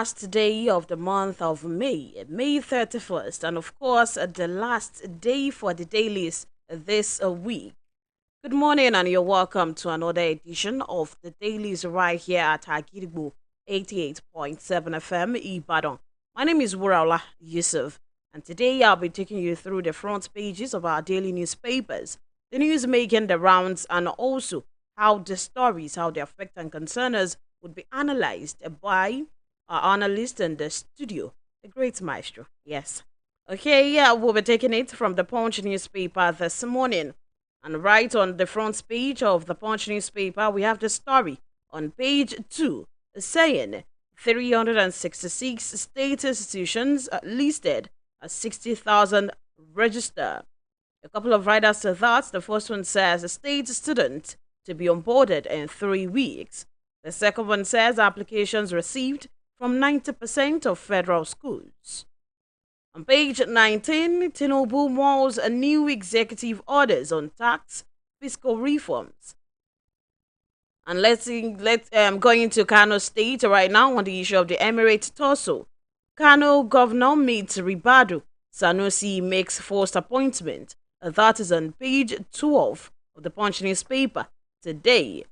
last day of the month of May, May 31st, and of course, the last day for the dailies this week. Good morning, and you're welcome to another edition of the dailies right here at Agirigbo 88.7 FM Ibadan. My name is Wuraola Yusuff, and today I'll be taking you through the front pages of our daily newspapers, the news making the rounds, and also how the stories, how they affect and concern us would be analyzed by our analyst in the studio, the great maestro. Yes. Okay, yeah, we'll be taking it from the Punch newspaper this morning. And right on the front page of the Punch newspaper, we have the story on page 2 saying 366 state institutions listed as 60,000 register. A couple of writers to that. The first one says a state student to be onboarded in 3 weeks. The second one says applications received from 90% of federal schools. On page 19, Tinubu mulls a new executive orders on tax fiscal reforms. And let's going into Kano State right now on the issue of the Emirate Torso. Kano governor meets Ribadu. Sanusi makes forced appointment. That is on page 12 of the Punch newspaper today.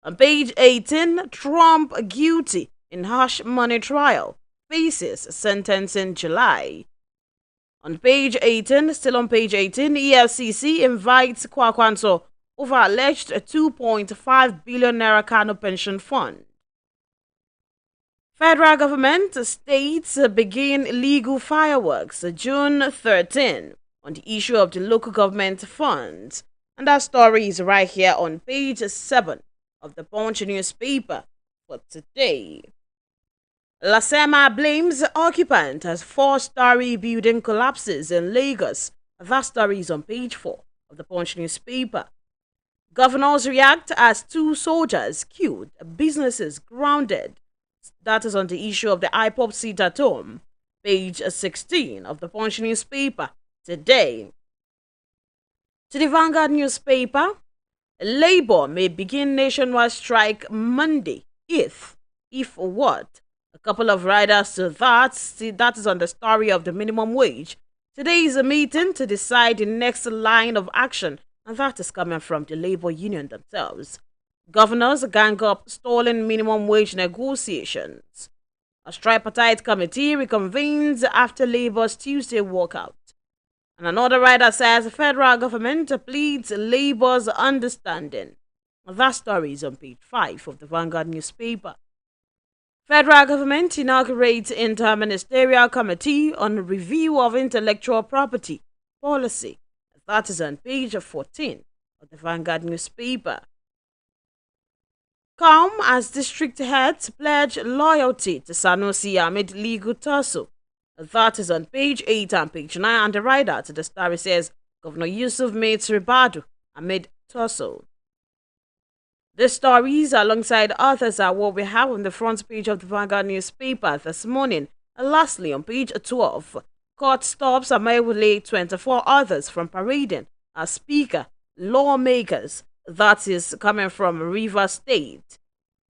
On page 18, Trump guilty in harsh money trial, faces sentence in July. On page 18, still on page 18, EFCC invites Kwakwanso over alleged 2.5 billion naira Kano pension fund. Federal government states begin illegal fireworks June 13 on the issue of the local government funds. And that story is right here on page 7 of the Punch newspaper for today. Lasema blames occupant as 4-story building collapses in Lagos. That story is on page 4 of the Punch newspaper. Governors react as 2 soldiers killed, businesses grounded. That is on the issue of the IPOP seat at home. Page 16 of the Punch newspaper today. To the Vanguard newspaper, Labour may begin nationwide strike Monday if what? A couple of riders to that. See, that is on the story of the minimum wage. Today is a meeting to decide the next line of action, and that is coming from the Labour Union themselves. Governors gang up stalling minimum wage negotiations. A tripartite committee reconvenes after Labour's Tuesday walkout. And another writer says the federal government pleads Labour's understanding. That story is on page 5 of the Vanguard newspaper. Federal government inaugurates interministerial committee on review of intellectual property policy. That is on page 14 of the Vanguard newspaper. Calm as district heads pledge loyalty to Sanusi amid legal tussle. That is on page 8 and page 9, and the writer to the story says Governor Yusuff meets Ribadu amid tussle. The stories, alongside others, are what we have on the front page of the Vanguard newspaper this morning. And lastly, on page 12, court stops Amewule 24 others from parading as speaker, lawmakers. That is coming from Rivers State.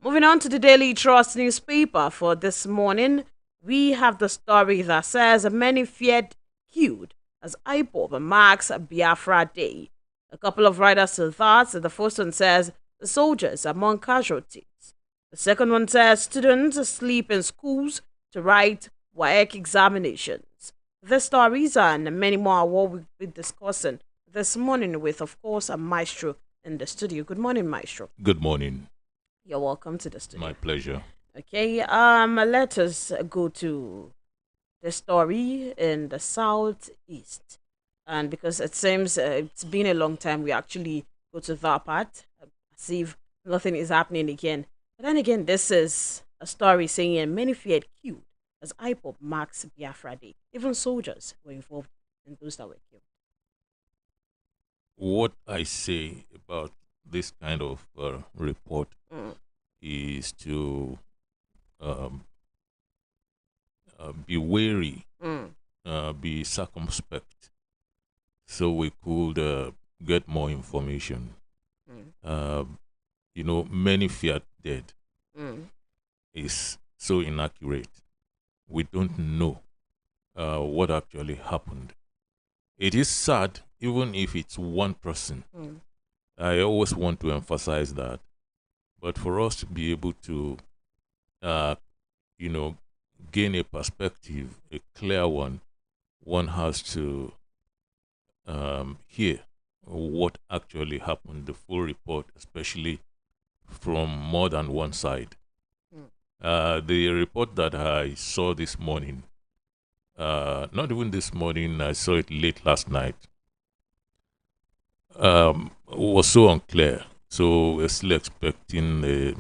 Moving on to the Daily Trust newspaper for this morning, we have the story that says many feared killed as IPOB marks Biafra Day. A couple of writers to that. The first one says the soldiers among casualties. The second one says students sleep in schools to write WAEC examinations. The stories and many more are what we'll be discussing this morning with, of course, a maestro in the studio. Good morning, maestro. Good morning. You're welcome to the studio. My pleasure. Okay, let us go to the story in the southeast. And because it seems it's been a long time, we actually go to that part, as if nothing is happening again. But then again, this is a story saying many feared killed as IPOP marks Biafra Day. Even soldiers were involved in those that were killed. What I say about this kind of report is to be wary, be circumspect, so we could get more information. Many feared dead is so inaccurate. we don't know what actually happened. It is sad, even if it's one person. I always want to emphasize that. But for us to be able to, you know, gain a perspective, a clear one has to hear what actually happened, the full report, especially from more than one side. The report that I saw this morning, not even this morning, I saw it late last night, was so unclear. So we're still expecting maybe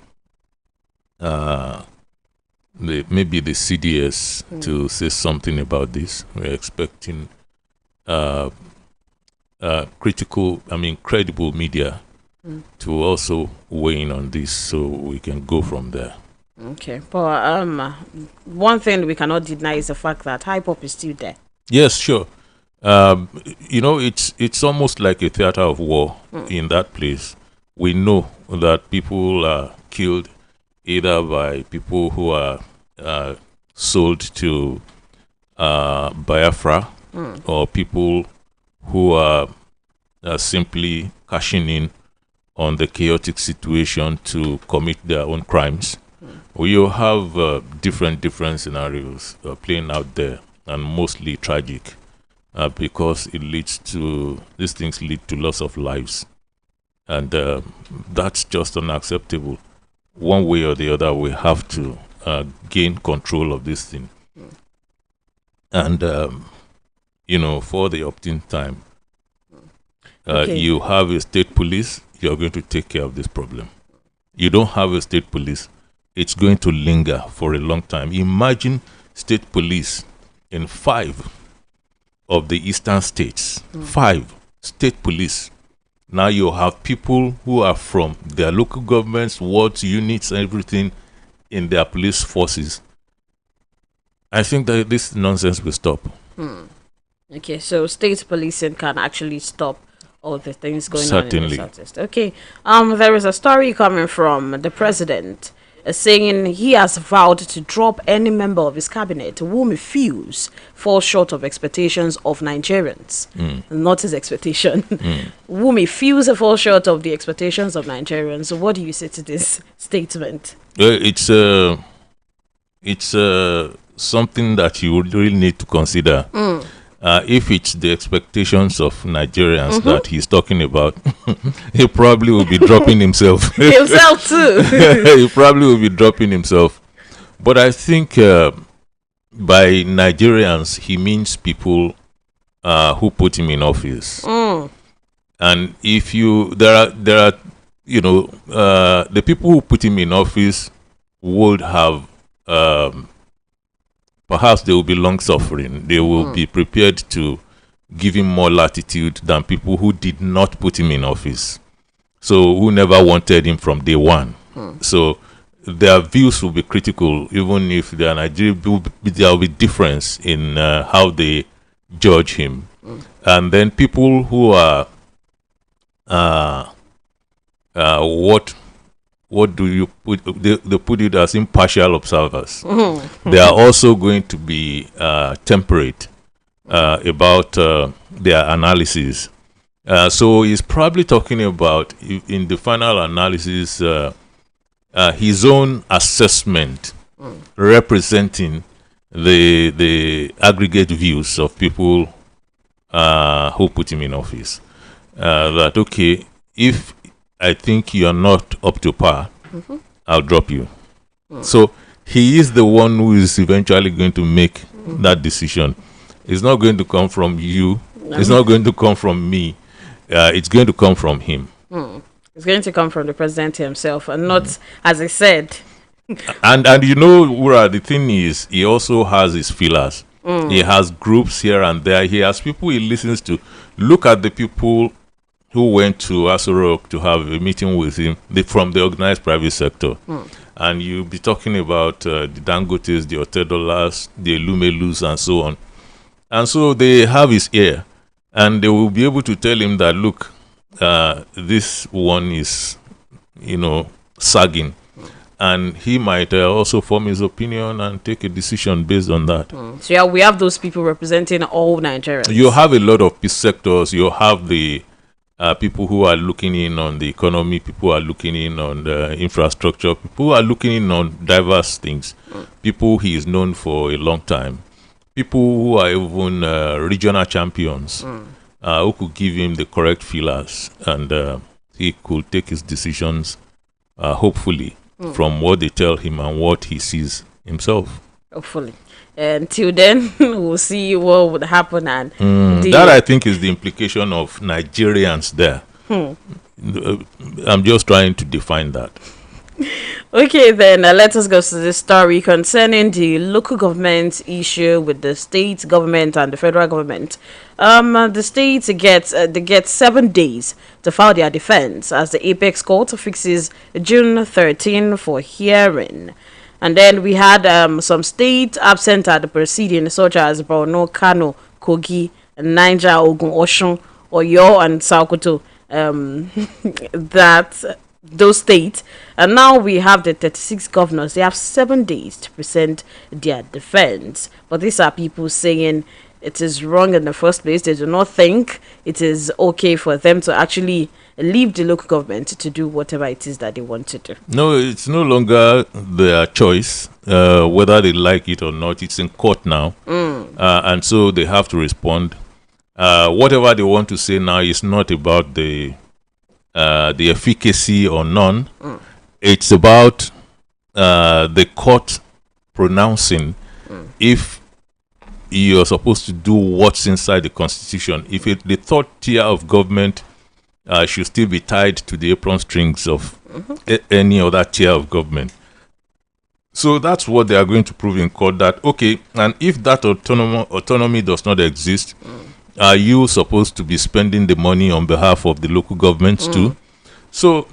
the CDS to say something about this. We're expecting credible media to also weigh in on this, so we can go from there. Okay, but one thing we cannot deny is the fact that Hypop is still there. Yes, sure. It's almost like a theater of war in that place. We know that people are killed either by people who are sold to Biafra or people who are simply cashing in on the chaotic situation to commit their own crimes. We have different scenarios playing out there, and mostly tragic, because these things lead to loss of lives, and that's just unacceptable. One way or the other, we have to gain control of this thing, and for the opt-in time, you have a state police. You are going to take care of this problem. You don't have a state police, it's going to linger for a long time. Imagine state police in 5 of the eastern states. 5 state police. Now you have people who are from their local governments, wards, units, everything in their police forces. I think that this nonsense will stop. Okay, so state policing can actually stop all the things going Certainly. on in the Southeast. Okay, there is a story coming from the president saying he has vowed to drop any member of his cabinet whom he feels falls short of expectations of Nigerians. Not his expectation. Whom he feels falls short of the expectations of Nigerians. So what do you say to this statement? It's something that you would really need to consider. If it's the expectations of Nigerians that he's talking about, he probably will be dropping himself. Himself too. He probably will be dropping himself. But I think by Nigerians, he means people who put him in office. And if there are the people who put him in office would have perhaps they will be long suffering. They will be prepared to give him more latitude than people who did not put him in office, so who never wanted him from day one. So their views will be critical, even if they are Nigerian. There will be difference in how they judge him. And then people who are what do you put? They put it as impartial observers. They are also going to be temperate about their analysis. So he's probably talking about, in the final analysis, his own assessment, representing the aggregate views of people who put him in office. That, okay, if I think you are not up to par, I'll drop you. So he is the one who is eventually going to make that decision. It's not going to come from you. It's not going to come from me. It's going to come from him. It's going to come from the president himself, and not, as I said. And Wura, the thing is, he also has his feelers. He has groups here and there. He has people he listens to. Look at the people who went to Aso Rock to have a meeting with him from the organized private sector. And you'll be talking about the Dangotes, the Otedolas, the Lumelus, and so on. And so they have his ear, and they will be able to tell him that, look, this one is, sagging. and he might also form his opinion and take a decision based on that. So yeah, we have those people representing all Nigerians. You have a lot of peace sectors. You have the people who are looking in on the economy, people who are looking in on the infrastructure, people who are looking in on diverse things, people he is known for a long time, people who are even regional champions, who could give him the correct feelers, and he could take his decisions, hopefully, from what they tell him and what he sees himself. Hopefully. Until then, we'll see what would happen. And that, I think, is the implication of Nigerians there. I'm just trying to define that. Okay, then let us go to the story concerning the local government issue with the state government and the federal government. The states get 7 days to file their defense as the Apex Court fixes June 13 for hearing. And then we had some states absent at the proceeding, such as Borno, Kano, Kogi, Niger, Ogun, Osun, Oyo, and Sokoto. Those states. And now we have the 36 governors. They have 7 days to present their defense. But these are people saying it is wrong in the first place. They do not think it is okay for them to actually leave the local government to do whatever it is that they want to do. No, it's no longer their choice, whether they like it or not. It's in court now. And so they have to respond. Whatever they want to say now is not about the efficacy or none. It's about the court pronouncing if you're supposed to do what's inside the Constitution. If the third tier of government should still be tied to the apron strings of any other tier of government. So that's what they are going to prove in court, that, okay, and if that autonomy does not exist, are you supposed to be spending the money on behalf of the local governments too? So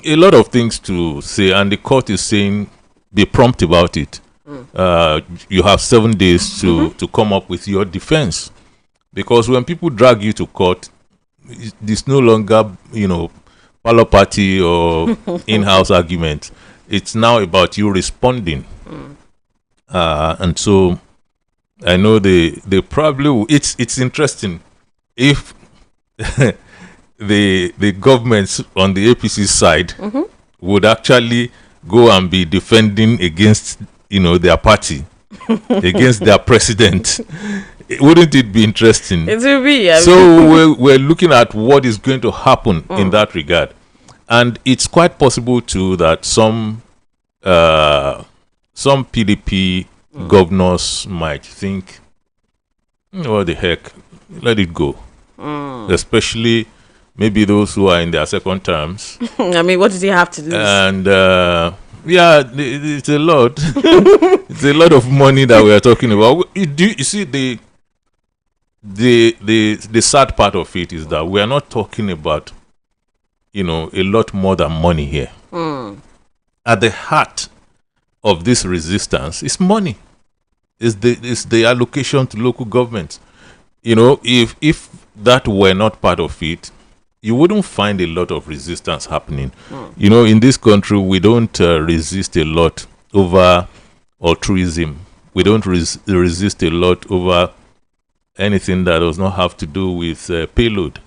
a lot of things to say, and the court is saying be prompt about it. You have 7 days to come up with your defense, because when people drag you to court, it's no longer, parlor party or in-house argument. It's now about you responding. And so I know they probably will. It's interesting if the governments on the APC side would actually go and be defending against their party, against their president. Wouldn't it be interesting? It will be. So we're looking at what is going to happen in that regard, and it's quite possible too that some PDP governors might think, what the heck, let it go. Especially maybe those who are in their second terms. I mean, what did he have to lose? And it's a lot. It's a lot of money that we are talking about. You see, the sad part of it is that we are not talking about, a lot more than money here. At the heart of this resistance is money. Is the allocation to local governments. If that were not part of it, you wouldn't find a lot of resistance happening. In this country, we don't resist a lot over altruism. We don't resist a lot over anything that does not have to do with payload.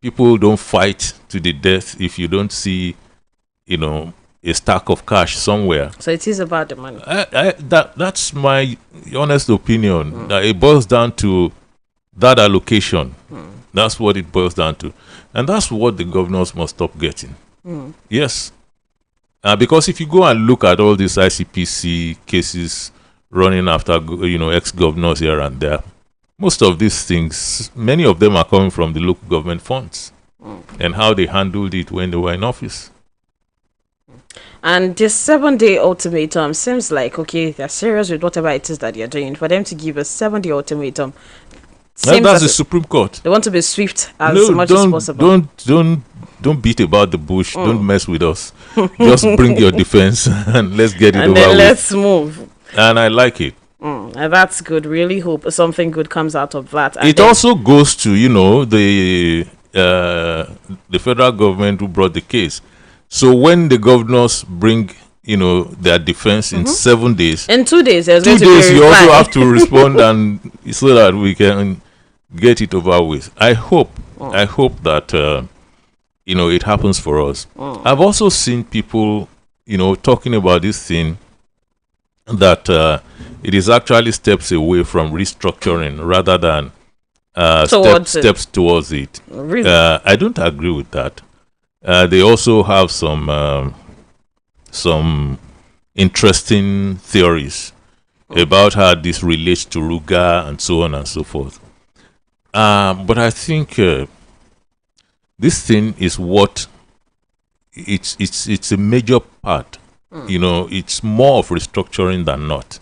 People don't fight to the death if you don't see, a stack of cash somewhere. So it is about the money. That's my honest opinion. That it boils down to that allocation. That's what it boils down to. And that's what the governors must stop getting. Yes. Because if you go and look at all these ICPC cases running after, ex-governors here and there, most of these things, many of them are coming from the local government funds and how they handled it when they were in office. And this 7-day ultimatum seems like, okay, they're serious with whatever it is that you're doing. For them to give a 7-day ultimatum, that's the Supreme Court. They want to be swift as much as possible. Don't beat about the bush. Don't mess with us. Just bring your defense and let's get it over with. And then let's move. And I like it. And that's good. Really hope something good comes out of that. And it also goes to, the federal government who brought the case. So when the governors bring, their defense in 7 days, In 2 days, there's two going to be days a you also reply. have to respond, and so that we can get it over with. I hope that it happens for us. I've also seen people, talking about this thing, that it is actually steps away from restructuring rather than Towards it. steps towards it. Really? I don't agree with that. They also have some interesting theories about how this relates to Ruga and so on and so forth. But I think this thing is what it's a major part. It's more of restructuring than not.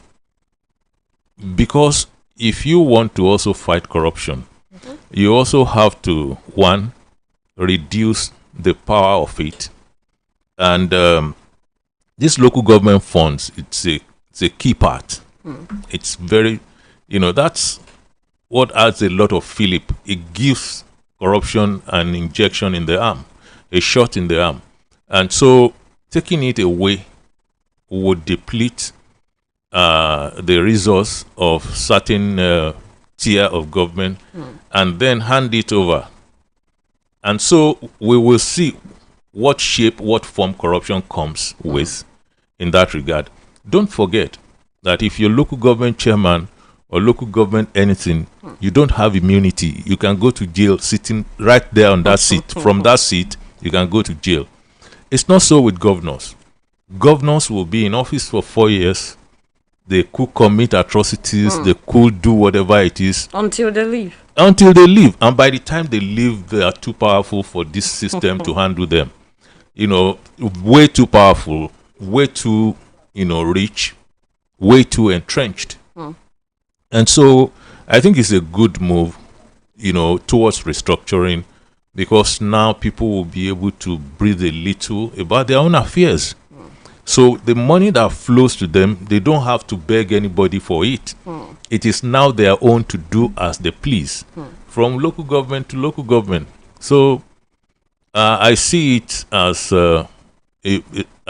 Because if you want to also fight corruption, you also have to, one, reduce the power of it. And these local government funds, it's a key part. It's very, that's what adds a lot of fillip. It gives corruption an injection in the arm, a shot in the arm. And so taking it away would deplete the resource of certain tier of government and then hand it over. And so we will see what shape, what form corruption comes with in that regard. Don't forget that if you're local government chairman or local government anything, you don't have immunity. You can go to jail sitting right there on that seat. From that seat, you can go to jail. It's not so with governors. Governors will be in office for 4 years. They could commit atrocities. They could do whatever it is. Until they leave. Until they leave. And by the time they leave, they are too powerful for this system to handle them. Way too powerful, way too, rich, way too entrenched. And so I think it's a good move, towards restructuring, because now people will be able to breathe a little about their own affairs. So the money that flows to them, they don't have to beg anybody for it. It is now their own to do as they please, from local government to local government. So I see it as a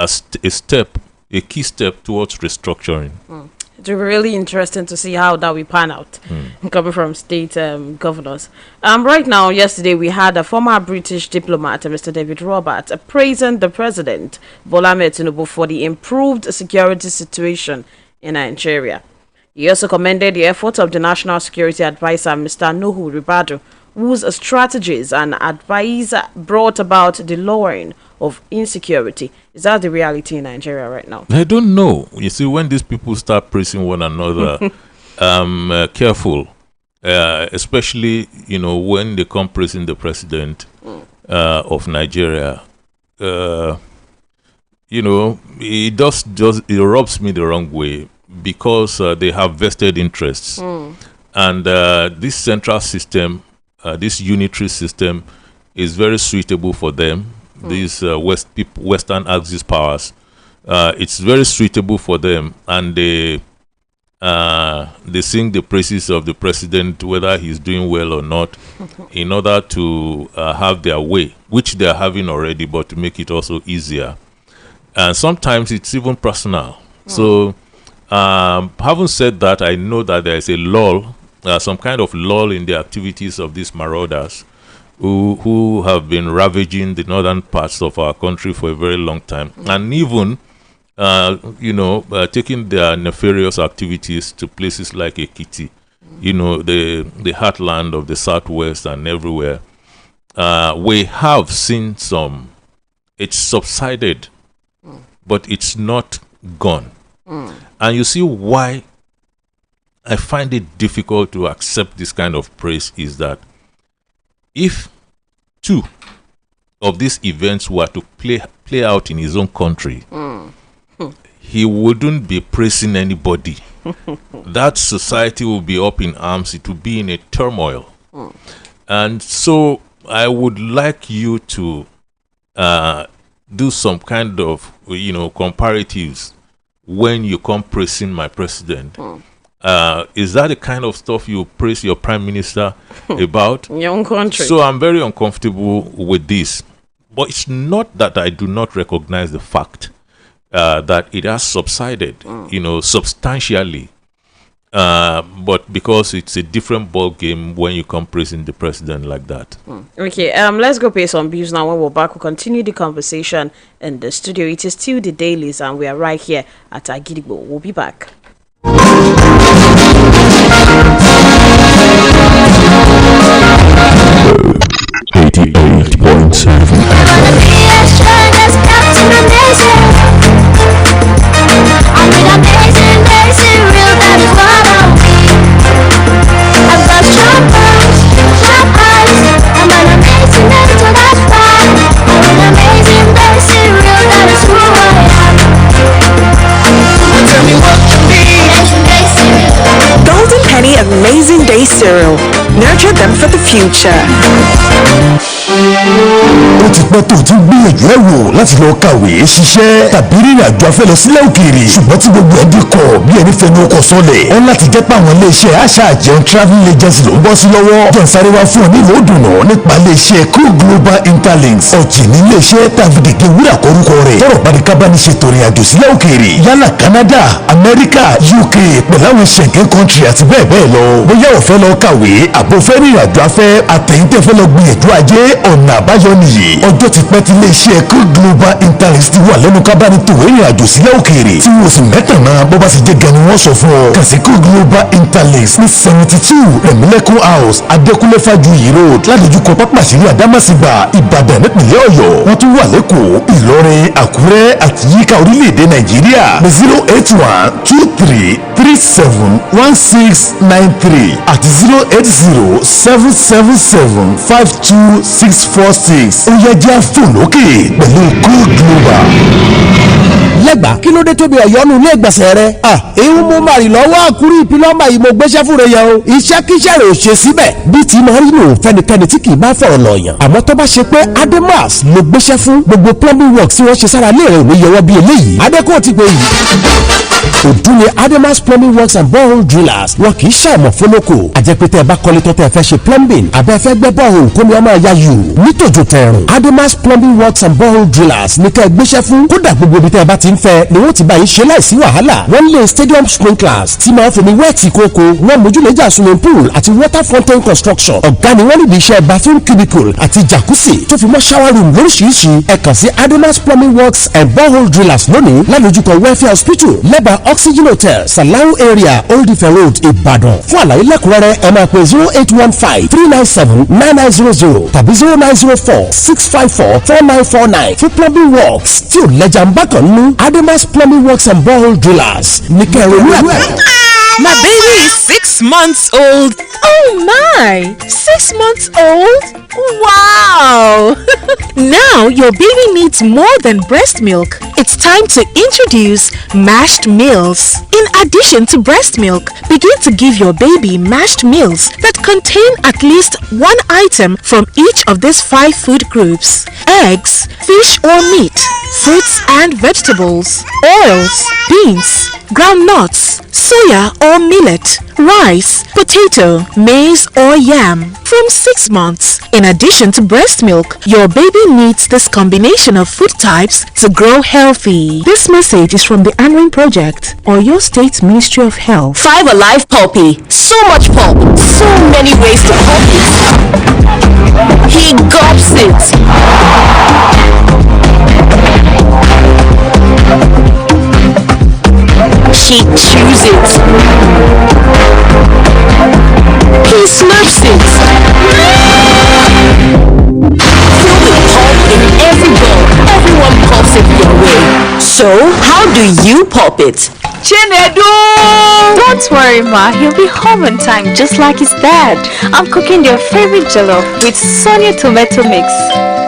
step, a key step towards restructuring. It will be really interesting to see how that will pan out, coming from state governors. Right now, yesterday, we had a former British diplomat, Mr. David Roberts, praising the president, Bola Ahmed Tinubu, for the improved security situation in Nigeria. He also commended the efforts of the National Security Advisor, Mr. Nuhu Ribadu, whose strategies and advice brought about the lowering of insecurity. Is that the reality in Nigeria right now? I don't know. You see, when these people start praising one another, careful, especially when they come praising the president of Nigeria. It rubs me the wrong way, because they have vested interests, and this central system, this unitary system, is very suitable for them. These Western Axis powers, it's very suitable for them, and they sing the praises of the president, whether he's doing well or not, in order to have their way, which they are having already, but to make it also easier. And sometimes it's even personal. So, having said that, I know that there is a lull, some kind of lull in the activities of these marauders who have been ravaging the northern parts of our country for a very long time, and even taking their nefarious activities to places like Ekiti, the heartland of the southwest and everywhere. We have seen some. It's subsided, but it's not gone. And you see why I find it difficult to accept this kind of praise is that if 2 of these events were to play out in his own country, he wouldn't be praising anybody. That society will be up in arms. It will be in a turmoil. And so I would like you to do some kind of, comparatives when you come praising my president. Is that the kind of stuff you praise your prime minister about? In your own country. So I'm very uncomfortable with this. But it's not that I do not recognize the fact that it has subsided, substantially. But because it's a different ball game when you come praising the president like that. Okay, let's go pay some bills now. When we're back, we'll continue the conversation in the studio. It is still the dailies, and we are right here at Agidigbo. We'll be back. 88.7 Amazing Day Cereal. Nurture them for the future. Ó ti pẹ́ tó ti gbìyànjú ẹ̀ wò láti lọ kàwé ṣiṣẹ́ tàbí rìnrìn àjò afẹ́ lọ sílẹ̀ òkèèrè ṣùgbọ́n tí gbogbo ẹbí kọ̀ bí ẹni fẹnu ọkọ̀ sọlẹ̀ ọ́n láti jẹ́ pé àwọn iléeṣẹ́ àṣà àjẹun travel agency ló ń bọ́ sí lọ́wọ́ jọ̀nsáré wá fún ọ ní ìròdùnà nípa iléeṣẹ́ Cool Global Interlinks ọ̀jìn ní iléeṣẹ́ tàbídèké wúrà kórúkọ rẹ̀ tọrọ bàdìká bá ní ṣètò ìrìn àjò sílẹ̀ òkèèrè yálà Canada America UK pẹ̀lú àwọn Schengen country àti bẹ́ẹ̀ bẹ́ẹ̀ lọ bóyá o fẹ́ lọ kàwé àbò fẹ́ rìnrìn àjò afẹ́ àtẹ̀yìntẹ̀ fẹ́ lọ gbìyànjú ajé ọ̀nà àbáyọ nìyí ọjọ́ ti pẹ́ tí iléeṣẹ́ Cool Global Interlinks ti wà lẹ́nu kábàánì tòwé ìrìn àjò sílẹ̀ òkèèrè tí wọ́n sì mẹ́tànà bó bá sì jẹ́ gan ni wọ́n sọ fún ọ kàn sí Cool Global Interlinks ní 72 Rẹ̀mílẹ́kún House Adékúnlé Fájuyì Road ládojúkọ pápásírí Àdámàsìgbà Ìbàdàn nípìnlẹ̀ Ọ̀yọ́ wọ́n tún wà lẹ́kọ̀ọ́ Ìlọrin Àkúrẹ́ àti yíká orílẹ̀-èdè Nàìjíríà ní 08123371693 àti 08077752646 ó yẹ jẹ́ fóònù òkè pẹ̀lú Cool Global. lẹ́gbàá kí ló dé tóbi ọ̀yọ́nù ilé ìgbọ̀nsẹ̀ rẹ. èyí mo máa rìn lọ́wọ́ àkúrí ìpínlọ́mà yìí mo gbéṣẹ́ fún rẹ yẹn o. iṣẹ́ kíṣẹ́ rẹ̀ ò ṣe síbẹ̀. bí ti máa rí nù fẹnikẹ́ni tí kì í bá fọ̀rọ̀ lọ̀yàn. àmọ́ tó bá ṣe pé Ademas ló gbéṣẹ́ fún gbogbo plumbing works tí wọ́n ṣe sára ilé rẹ̀ ò ní yẹwọ́ bí eléyìí. adékò ti gbé yìí. òdú ni Ademas plumbing works and borehole drillers wọn kì í ṣàìmọ̀ fólókò. àjẹpẹ́tẹ́ bá kọ́lé tó tẹ́ fẹ́ ṣe plumbing àbẹ́ fẹ́ gbẹ́ borehole kó ní ọmọ ẹ̀yà yù. nítòjò tẹ̀rùn Ademas plumbing works and borehole drillers ní kẹ́ gbéṣẹ́ fún. kódà gbogbo ibi tẹ́ bá ti ń fẹ́ ni wọ́n ti bá yín ṣe láìsí wàhálà. wọ́n lé stadium sprinklers tí máa ń fomi wẹ́ẹ̀tì kókó. wọ́n mójúlẹ́jà swimming pool àti water fountain construction. ọ̀gá ni wọ́n nídìí iṣẹ́ bathroom cubicle àti jacuzzi tó fi mọ́ shower room lóríṣiríṣi. ẹ kàn sí Ademas plumbing works and borehole drillers lónìí lálójúkọ welfare hospital lẹ́bàá oxygen hotel Salau area Old Ife road Ìbàdàn. fún àlàyé lẹ́kùnrẹ́rẹ́ ẹ máa pè 08153979900 tàbí 0904-654-4949 fún plumbing works tí ò lẹ́jà ń bá kàn nínú. Ademas plumbing works and borehole drillers ní kẹrin ní àgbẹ̀. My baby is 6 months old. Oh my! 6 months old? Wow! Now your baby needs more than breast milk. It's time to introduce mashed meals. In addition to breast milk, begin to give your baby mashed meals that contain at least one item from each of these 5 food groups: eggs, fish or meat, fruits and vegetables, oils, beans, groundnuts, soya or millet, rice, potato, maize or yam. From 6 months. In addition to breast milk, your baby needs this combination of food types to grow healthy. This message is from the Anrin Project or your State Ministry of Health. 5 Alive Pulpy. So much pulp. So many ways to pulp it. He gulps it. She chews it. He slurps it. Feel the pulp in every bowl. Everyone pulps it your way. So, how do you pulp it? Chinedu! Don't worry, Ma. He'll be home on time, just like his dad. I'm cooking their favorite jollof with Sonia tomato mix.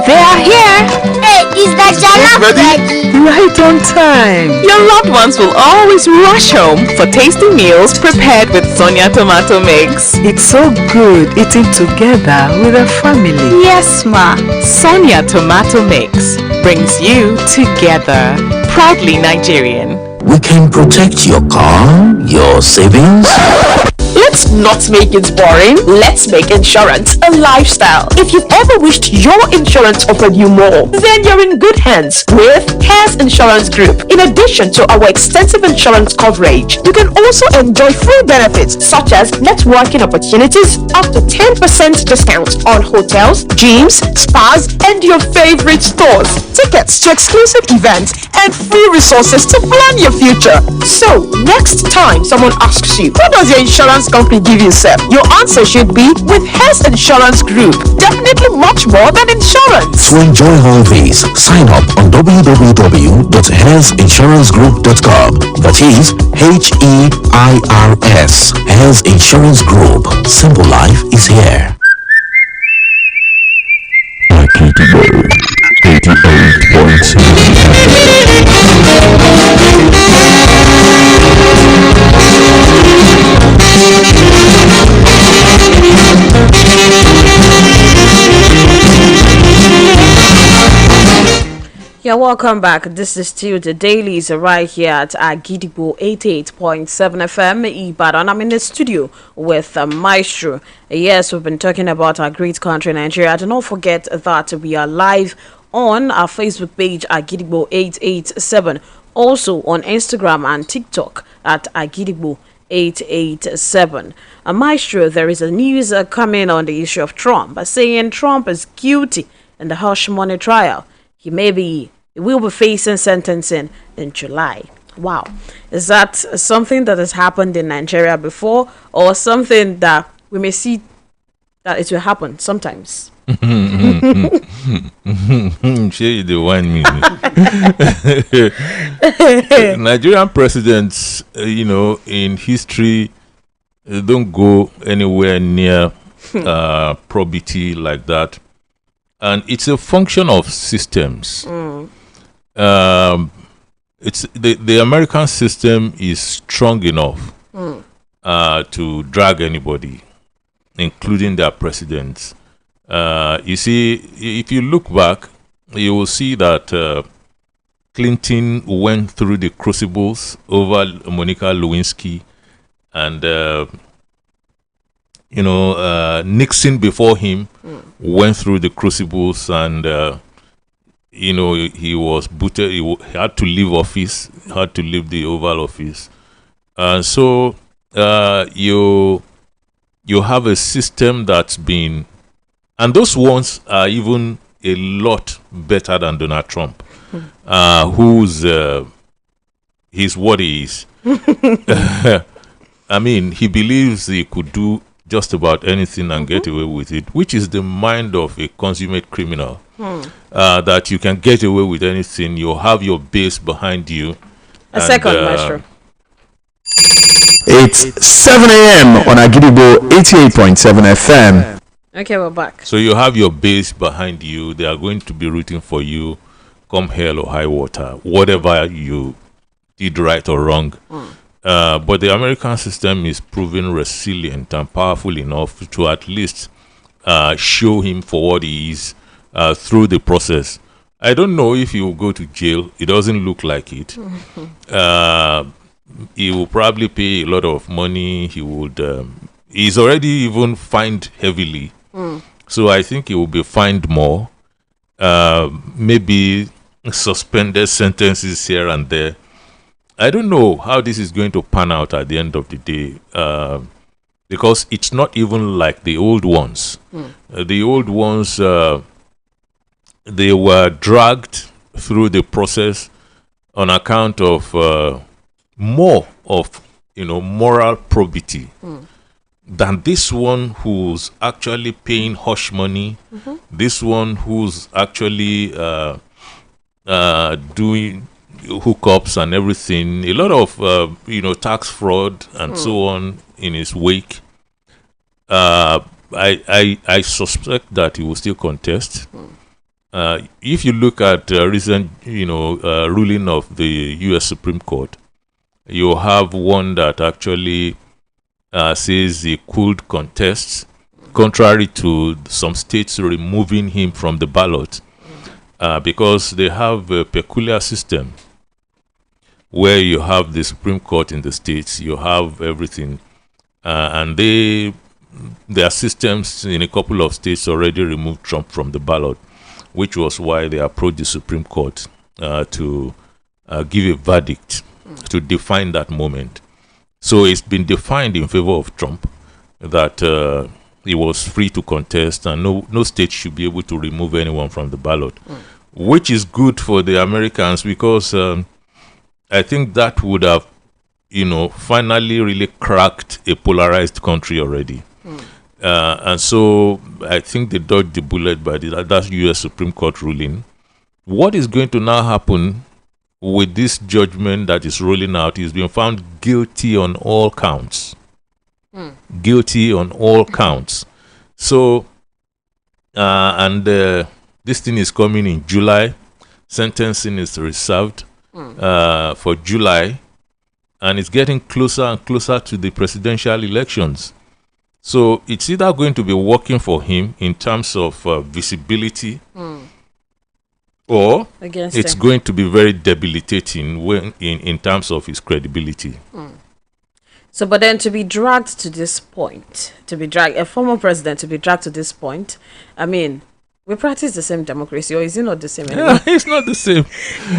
They are here. Hey, is that jollof ready? Right on time. Your loved ones will always rush home for tasty meals prepared with Sonia tomato mix. It's so good eating together with a family. Yes, Ma. Sonia tomato mix brings you together. Proudly Nigerian. We can protect your car, your savings. Let's not make it boring. Let's make insurance a lifestyle. If you've ever wished your insurance offered you more, then you're in good hands with Hairs Insurance Group. In addition to our extensive insurance coverage, you can also enjoy free benefits such as networking opportunities, up to 10% discount on hotels, gyms, spas, and your favorite stores, tickets to exclusive events, and free resources to plan your future. So, next time someone asks you, what does your insurance company give you, sir? Your answer should be with Hairs Insurance Group. Definitely much more than insurance. To enjoy all these, sign up on www.hairsinsurancegroup.com. That is HEIRS. Hairs Insurance Group. Simple life is here. 88.7. Yeah, welcome back. This is still the dailies right here at Agidigbo 88.7 FM Ibadan. I'm in the studio with Maestro. Yes, we've been talking about our great country, Nigeria. Do not forget that we are live on our Facebook page, Agidigbo 887. Also on Instagram and TikTok at Agidigbo 887. Maestro, there is a news coming on the issue of Trump, saying Trump is guilty in the hush money trial. He will be facing sentencing in July. Wow. Is that something that has happened in Nigeria before, or something that we may see that it will happen sometimes? Share the one minute. Nigerian presidents, in history, don't go anywhere near probity like that. And it's a function of systems. It's the American system is strong enough to drag anybody, including their presidents. You see, if you look back, you will see that Clinton went through the crucibles over Monica Lewinsky, and Nixon before him went through the crucibles, and he was booted. He had to leave office, had to leave the Oval Office, and so you have a system that's been, and those ones are even a lot better than Donald Trump, who's he's what he is. I mean, he believes he could do just about anything and get away with it, which is the mind of a consummate criminal. That you can get away with anything. You have your base behind you. A second, Maestro. It's 7 a.m. on Agidigbo 88.7 FM. Okay, we're back. So you have your base behind you. They are going to be rooting for you, come hell or high water, whatever you did right or wrong. But the American system is proven resilient and powerful enough to at least show him for what he is through the process. I don't know if he will go to jail. It doesn't look like it. He will probably pay a lot of money. He would. He's already even fined heavily. So I think he will be fined more. Maybe suspended sentences here and there. I don't know how this is going to pan out at the end of the day, because it's not even like the old ones. The old ones, they were dragged through the process on account of more of moral probity than this one who's actually paying hush money. This one who's actually doing hookups and everything, a lot of tax fraud and so on in his wake. I suspect that he will still contest. If you look at recent ruling of the U.S. Supreme Court, you have one that actually says he could contest, contrary to some states removing him from the ballot, because they have a peculiar system where you have the Supreme Court in the states, you have everything, and their systems in a couple of states already removed Trump from the ballot, which was why they approached the Supreme Court to give a verdict to define that moment. So it's been defined in favor of Trump that he was free to contest, and no state should be able to remove anyone from the ballot, which is good for the Americans, because I think that would have, finally really cracked a polarized country already. And so I think they dodged the bullet by that U.S. Supreme Court ruling. What is going to now happen with this judgment that is rolling out? He's been found guilty on all counts. Guilty on all counts. So, this thing is coming in July. Sentencing is reserved for July. And it's getting closer and closer to the presidential elections. So it's either going to be working for him in terms of visibility, or it's going to be very debilitating in terms of his credibility. So, but then to be dragged to this point, a former president to be dragged to this point, I mean, we practice the same democracy, or is it not the same anymore? Yeah, it's not the same.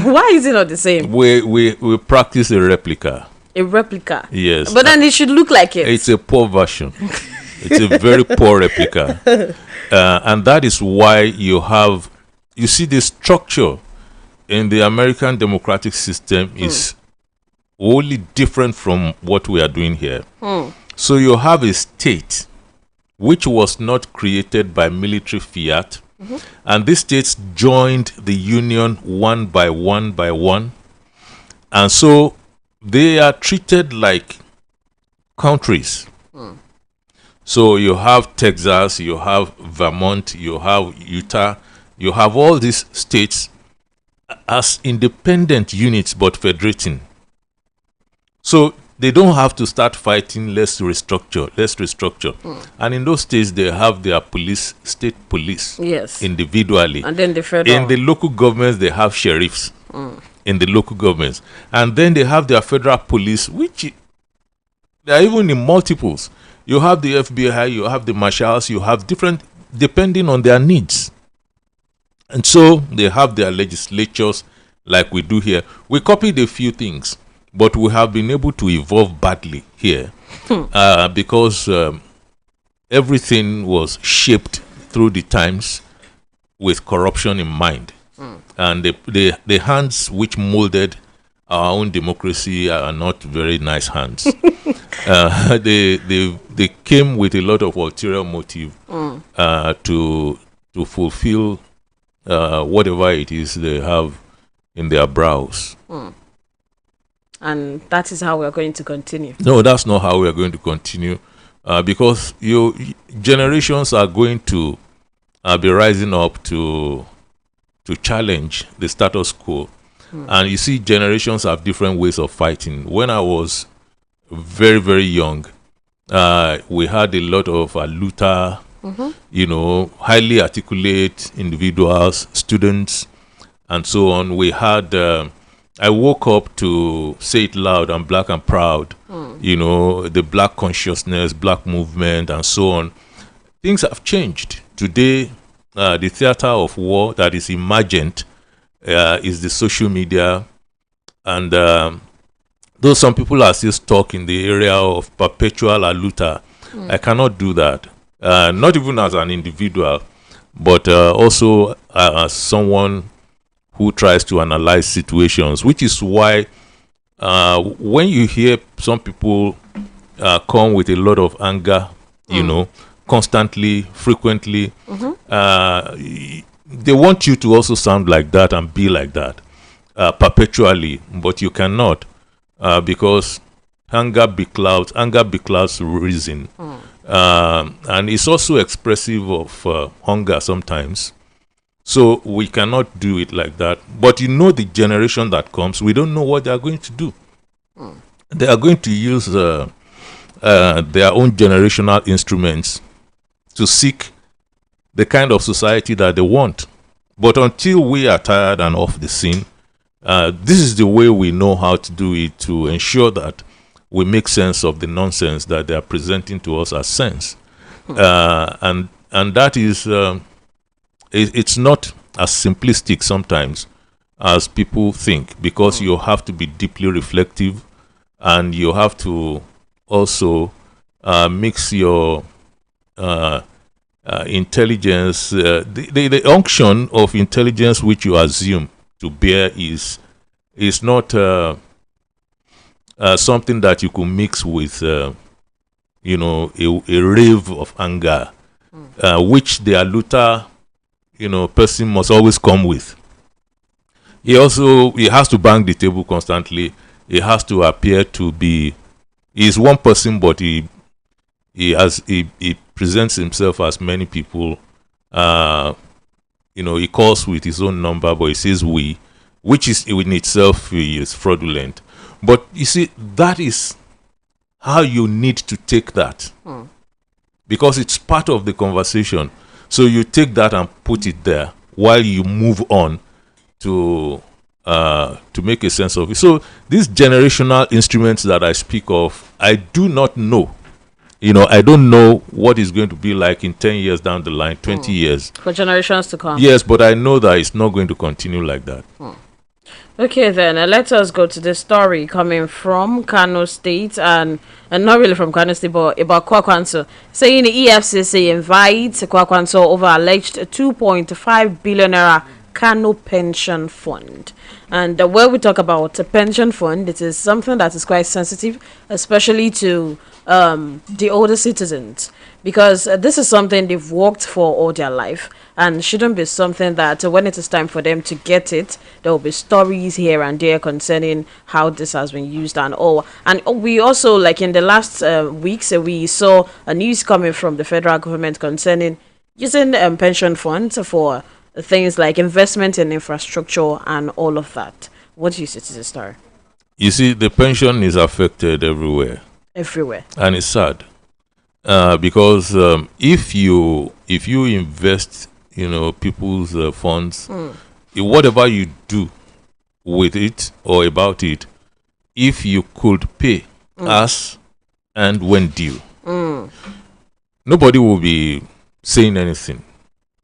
Why is it not the same? We practice a replica. A replica? Yes. But then it should look like it. It's a poor version. It's a very poor replica. And that is why you see the structure in the American democratic system is wholly different from what we are doing here. So you have a state which was not created by military fiat, and these states joined the union one by one, and so they are treated like countries. So you have Texas, you have Vermont, you have Utah, you have all these states as independent units but federating. So they don't have to start fighting, let's restructure. And in those states, they have their police, state police, individually. And then the federal. In the local governments, they have sheriffs in the local governments. And then they have their federal police, which they are even in multiples. You have the FBI, you have the marshals, you have different, depending on their needs. And so they have their legislatures like we do here. We copied a few things, but we have been able to evolve badly here because everything was shaped through the times with corruption in mind. And the hands which molded our own democracy are not very nice hands. They came with a lot of ulterior motive to fulfill whatever it is they have in their brows. And that is how we're going to continue. No, that's not how we're going to continue, because generations are going to be rising up to challenge the status quo. And you see, generations have different ways of fighting. When I was very, very young, we had a lot of Luther, highly articulate individuals, students, and so on. We had, I woke up to say it loud, I'm black and proud, the black consciousness, black movement, and so on. Things have changed. Today, the theater of war that is emergent is the social media, and though some people are still stuck in the area of perpetual Luther, I cannot do that. Not even as an individual, but also as someone who tries to analyze situations, which is why when you hear some people come with a lot of anger, constantly, frequently, they want you to also sound like that and be like that perpetually, but you cannot, because anger beclouds reason. And it's also expressive of hunger sometimes. So we cannot do it like that. But the generation that comes, we don't know what they are going to do. They are going to use their own generational instruments to seek the kind of society that they want. But until we are tired and off the scene, this is the way we know how to do it, to ensure that we make sense of the nonsense that they are presenting to us as sense. And that is, it's not as simplistic sometimes as people think, because you have to be deeply reflective, and you have to also mix your intelligence. The unction of intelligence which you assume to bear is not something that you could mix with a rave of anger, which the alluter person must always come with. He has to bang the table constantly. He has to appear to be, he's one person, but he presents himself as many people. He calls with his own number, but he says we, which is in itself is fraudulent. But you see, that is how you need to take that, because it's part of the conversation. So you take that and put it there while you move on to make a sense of it. So these generational instruments that I speak of, I do not know. I don't know what it's going to be like in 10 years down the line, 20 years. For generations to come. Yes, but I know that it's not going to continue like that. Okay, then let us go to the story coming from Kano State, and not really from Kano State, but about Kwakwanso, saying the EFCC invites Kwakwanso over alleged 2.5 billion naira Kano pension fund. And when we talk about a pension fund, it is something that is quite sensitive, especially to the older citizens, because this is something they've worked for all their life, and shouldn't be something that when it is time for them to get it, there will be stories here and there concerning how this has been used and all. And we also, like in the last weeks, we saw a news coming from the federal government concerning using pension funds for things like investment in infrastructure and all of that. What do you say to this story? You see, the pension is affected everywhere. Everywhere. And it's sad. Because if you invest, people's funds, whatever you do with it or about it, if you could pay as and when due, nobody will be saying anything.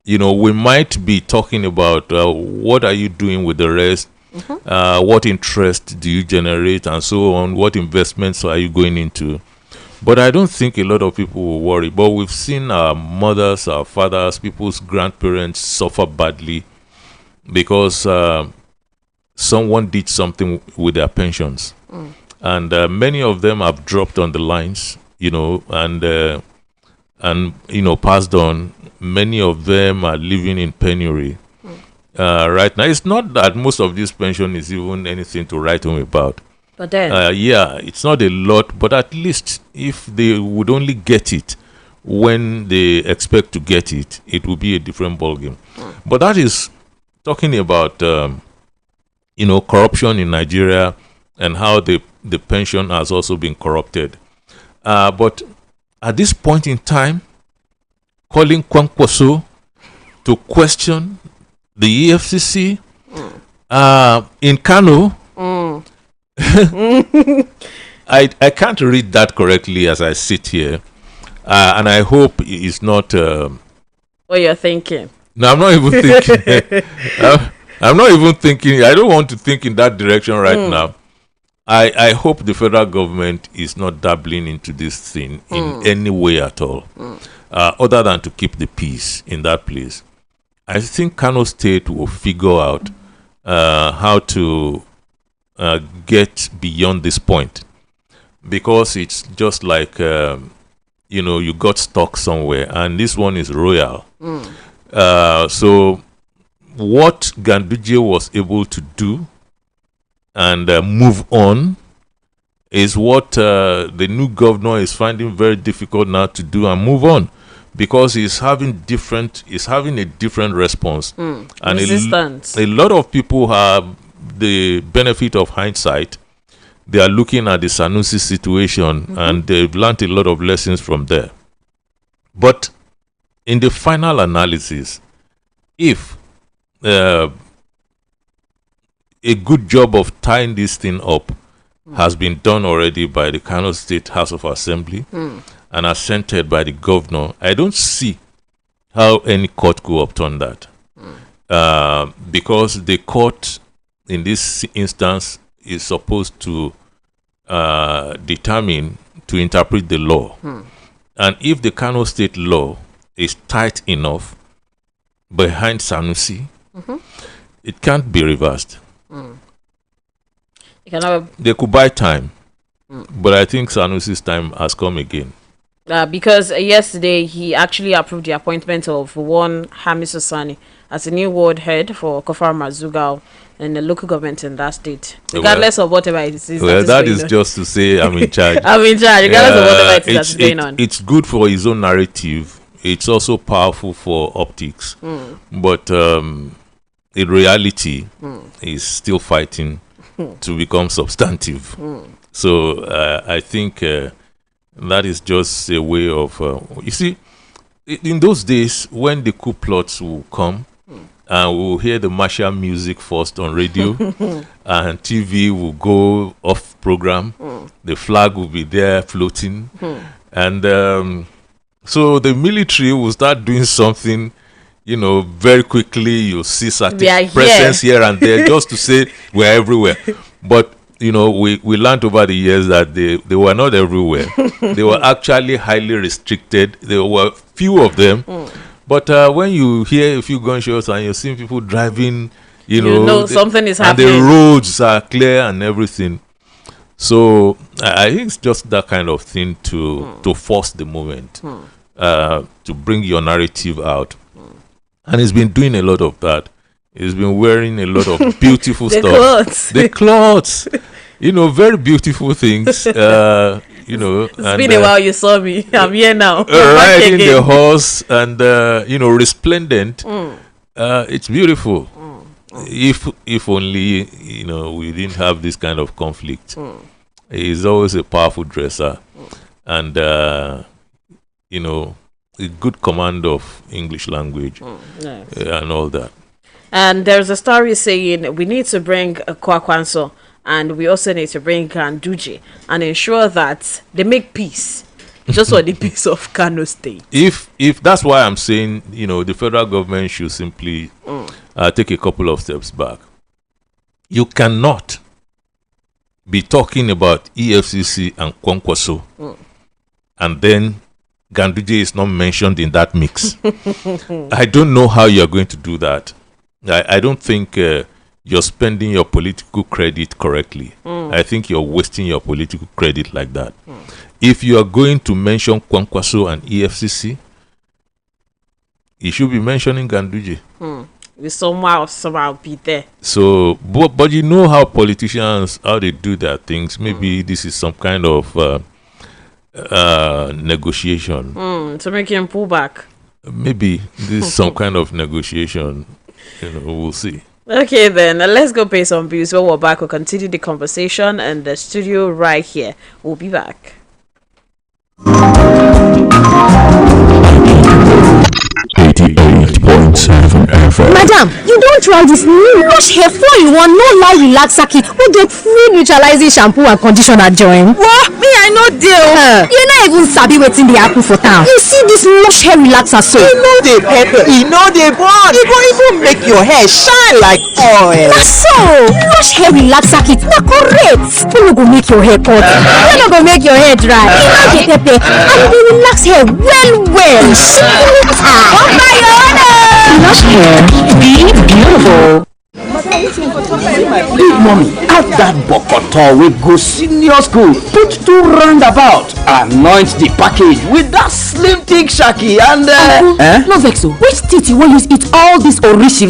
We might be talking about what are you doing with the rest, what interest do you generate, and so on, what investments are you going into. But I don't think a lot of people will worry. But we've seen our mothers, our fathers, people's grandparents suffer badly because someone did something with their pensions. And many of them have dropped on the lines, and passed on. Many of them are living in penury right now. It's not that most of this pension is even anything to write home about. But then, it's not a lot, but at least if they would only get it when they expect to get it, it will be a different ballgame. But that is talking about, corruption in Nigeria and how the pension has also been corrupted. But at this point in time, calling Kwankwaso to question the EFCC in Kano, I can't read that correctly as I sit here, and I hope it's not what you're thinking. No, I'm not even thinking. I'm not even thinking. I don't want to think in that direction right now. I hope the federal government is not dabbling into this thing in any way at all, other than to keep the peace in that place. I think Kano State will figure out how to get beyond this point, because it's just like you got stuck somewhere, and this one is royal. So what Ganduje was able to do and move on is what the new governor is finding very difficult now to do and move on, because he's having a different response. And resistance. A lot of people have the benefit of hindsight. They are looking at the Sanusi situation and they've learned a lot of lessons from there. But in the final analysis, if a good job of tying this thing up has been done already by the Kano State House of Assembly and assented by the governor. I don't see how any court could upturn that. Because the court in this instance is supposed to determine, to interpret the law. And if the Kano State law is tight enough behind Sanusi, it can't be reversed. They could buy time, but I think Sanusi's time has come again. Because yesterday he actually approved the appointment of one Hamis Osani as a new ward head for Kofar Mazugal and the local government in that state, regardless of whatever it is. Well, that is just to say I'm in charge. I'm in charge, regardless of whatever it is that's going on. It's good for his own narrative. It's also powerful for optics. But in reality, he's still fighting to become substantive. So I think that is just a way of... you see, in those days, when the coup plots will come, and we'll hear the martial music first on radio, and TV will go off program, the flag will be there floating, and so the military will start doing something, very quickly. You'll see certain presence here and there just to say we're everywhere. But we learned over the years that they were not everywhere. They were actually highly restricted. There were few of them. But when you hear a few gunshots and you're seeing people driving, something is happening. And the roads are clear and everything. So I think it's just that kind of thing to force the moment, to bring your narrative out. And he's been doing a lot of that. He's been wearing a lot of beautiful stuff. The clothes. Very beautiful things. It's been a while you saw me. I'm here now. Riding the horse and, resplendent. It's beautiful. If only, we didn't have this kind of conflict. He's always a powerful dresser. And, a good command of English language and all that. And there's a story saying we need to bring Kwakwanso and we also need to bring Ganduje and ensure that they make peace, just for the peace of Kano State. If that's why I'm saying, the federal government should simply take a couple of steps back. You cannot be talking about EFCC and Kwankwaso and then Ganduje is not mentioned in that mix. I don't know how you're going to do that. I don't think you're spending your political credit correctly. I think you're wasting your political credit like that. If you are going to mention Kwankwaso and EFCC, you should be mentioning Ganduje. Somehow be there. So, but you know how politicians, how they do their things. Maybe this is some kind of negotiation to make him pull back. Maybe this is some kind of negotiation. We'll see. Okay, then let's go pay some bills. When we're back, we'll continue the conversation in the studio right here. We'll be back. 88.7 FM. Madam, you don't try this new Lush Hair 4-in-1 no lie relaxer kit with the free neutralizing shampoo and conditioner join. What? Me, I know deal. You not even sabi wetin dey happen for town. You see this Lush Hair relaxer so? You know the pepper, you know the bond. You go even make your hair shine like oil. Na so, Lush Hair relaxer kit na correct. E no go make your hair cut. E no go make your hair dry. E no dey pepper and e dey relax hair well. Come by your own. Lush Hair, be beautiful. Big mommy, add that bokoto we go senior school, put 2 roundabout, anoint the package with that slim thick shaki and no vex o, which teeth you wan use eat all this orishi?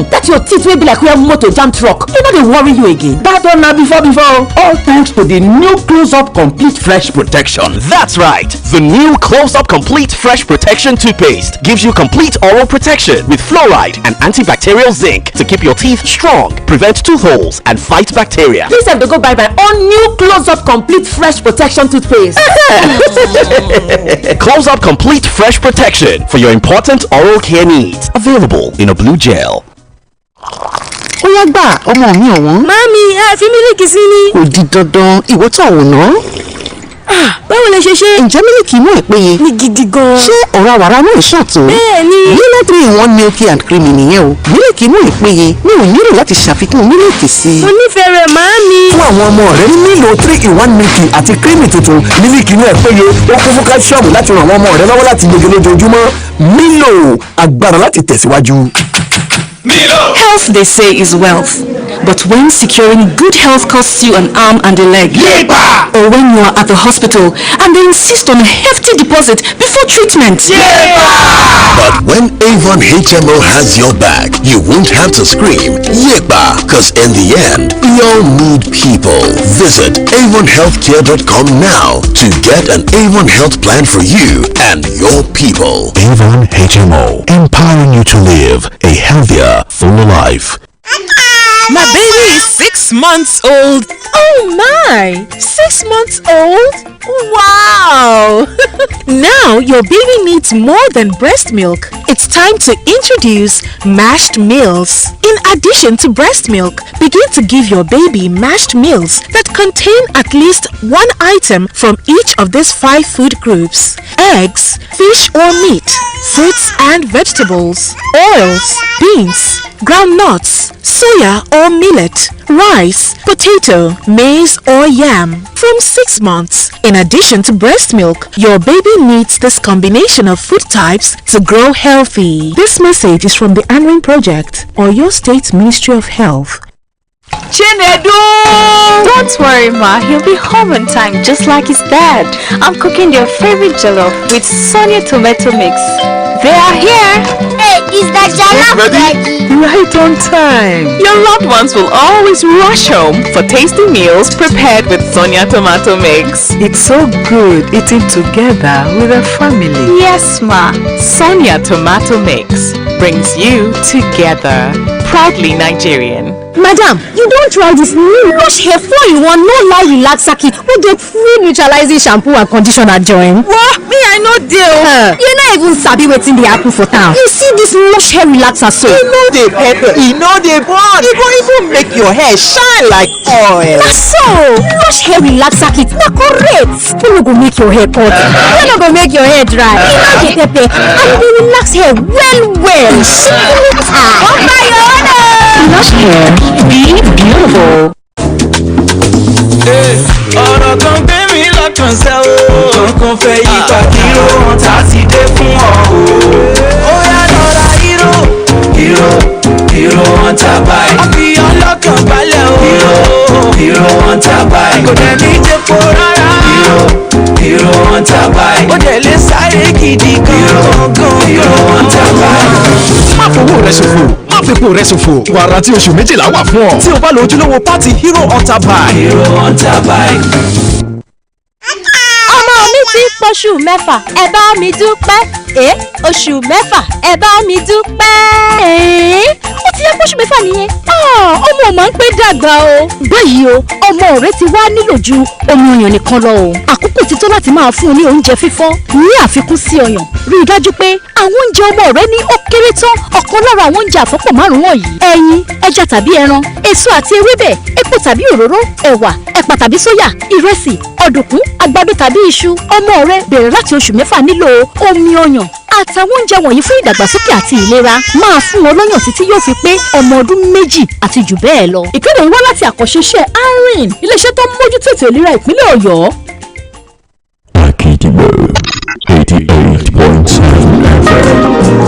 That your teeth will be like where motor jam truck, e no dey worry you again. That one na before, all thanks to the new Close-Up Complete Fresh Protection. That's right, the new Close-Up Complete Fresh Protection toothpaste gives you complete oral protection with fluoride and antibacterial zinc to keep your teeth strong, prevent tooth holes and fight bacteria. Please have to go buy my own new Close-Up Complete Fresh Protection toothpaste. Close-Up Complete Fresh Protection for your important oral care needs. Available in a blue gel. Ó yá gbà ọmọ mi ọ̀wọ́n. Màámi, ẹ fi mílìkì sí ni. Kò di dandan ìwọ tó wò ná. Báwo lẹ ṣe ṣe? Ǹjẹ́ mílìkì inú ẹ̀ péye? Ní gidi gan. Ṣé ọ̀rá wàrà náà ṣàtò? Bẹ́ẹ̀ni. Milo 3-in-1 milky and creamy nìyẹn o. Mílìkì inú ẹ̀ péye mi ò nílò láti ṣàfikún mílìkì sí i. Mo nífẹ̀ẹ́ rẹ̀ màámi. Fún àwọn ọmọ rẹ ní Milo 3-in-1 milky àti creamy tuntun, mílìkì inú ẹ̀ péye ó kún fún káṣíọ̀mù láti ràn àwọn ọmọ rẹ lọ́wọ́ láti yege lójoojúmọ́. Milo, agbára láti tẹ̀síwájú. Milo! Health, they say, is wealth. But when securing good health costs you an arm and a leg, Yepa! or when you are at the hospital and they insist on a hefty deposit before treatment, But when Avon HMO has your back, you won't have to scream, Yepa, because in the end, we all need people. Visit avonhealthcare.com now to get an Avon health plan for you and your people. Avon HMO, empowering you to live a healthier, fuller life. My baby is 6 months old. Oh my! 6 months old? Wow! Now your baby needs more than breast milk. It's time to introduce mashed meals. In addition to breast milk, begin to give your baby mashed meals that contain at least one item from each of these 5 food groups: eggs, fish or meat, fruits and vegetables, oils, beans, groundnuts, soya or millet, rice, potato, maize or yam from 6 months. In addition to breast milk, your baby needs this combination of food types to grow healthy. This message is from the Anwin Project or your State Ministry of Health. Chinedu! Don't worry, Ma. He'll be home on time, just like his dad. I'm cooking their favorite jollof with Sonia tomato mix. They are here. Hey, is that jollof ready? Right on time. Your loved ones will always rush home for tasty meals prepared with Sonia tomato mix. It's so good eating together with a family. Yes, Ma. Sonia tomato mix brings you together. Proudly Nigerian. Madam, you don't try this new Lush Hair 4-in-1 no lie relaxer kit. We get free neutralizing shampoo and conditioner join. What? Me, I know deal. You not even sabi wetin dey happen for town. You see this Lush Hair relaxer so? You know they pepper, you know they burn. It go even make your hair shine like oil. Na so, Lush Hair relaxer kit na correct. E no go make your hair cut. E no go make your hair dry. E no dey pepper and e dey relax hair well well. Come buy your own. Lush Hair, be beautiful. ọ̀rọ̀ kan gbé mi lọ́kàn sẹ́ o kankan fẹ́ yí pàkírò wọn tá a ti dé fún ọ o ó yá lọ́ra hírò wọn tá báyìí àfihàn lọ́kàn balẹ̀ o hírò wọn tá báyìí kò dẹ̀ ní jẹ́pọ̀ rárá hírò wọn tá báyìí ó dẹ̀ lè sáré gidi gan hírò wọn tá báyìí. má fowó rẹ ṣòfò má fepo rẹ ṣòfò wàrà tí oṣù méjìlá wà fún ọ tí o bá lo ojúlówó pátì hero hunter bike. hírò wọn tá báyìí. ọmọ mi ti pọ̀ṣù mẹ́fà ẹ bá mi dúpẹ́ oṣù mẹ́fà ẹ bá mi dúpẹ́ ó ti yẹ pọ̀ṣù mẹ́fà nìyẹn ọmọ ò máa ń pé dàgbà o. báyìí o ọmọ rẹ ti wá nílò ju omi ọyàn nìkan lọ o àkókò ti tó láti máa fún un ní oúnjẹ fífọ́ ní àfikún sí ọyàn rí i dájú pé àwọn oúnjẹ ọmọ rẹ ní ó kéré tán ọ̀kan lára àwọn oúnjẹ àfọ́pọ̀ márùn-ún wọ̀nyí: ẹyin, ẹja tàbí ẹran, èso àti ewébẹ̀, epo tàbí òróró, ẹ̀wà, ẹ̀pà tàbí sóyà, ìrẹsì, ọ̀dùnkún, àgbàdo tàbí iṣu. ọmọ rẹ bẹ̀rẹ̀ láti oṣù mẹ́fà nílò omi ọyàn àtàwọn oúnjẹ wọ̀nyí fún ìdàgbàsókè àti ìlera. máa fún wọn lọ́yàn títí yóò fi pé ọmọ ọdún méjì àti jù bẹ́ẹ̀ lọ. ìkéde yìí wá láti àkànṣe ARIN, iléeṣẹ́ tó ń mójútó ètò ìlera ìpínlẹ̀ Ọ̀yọ́. Akidibo 88.7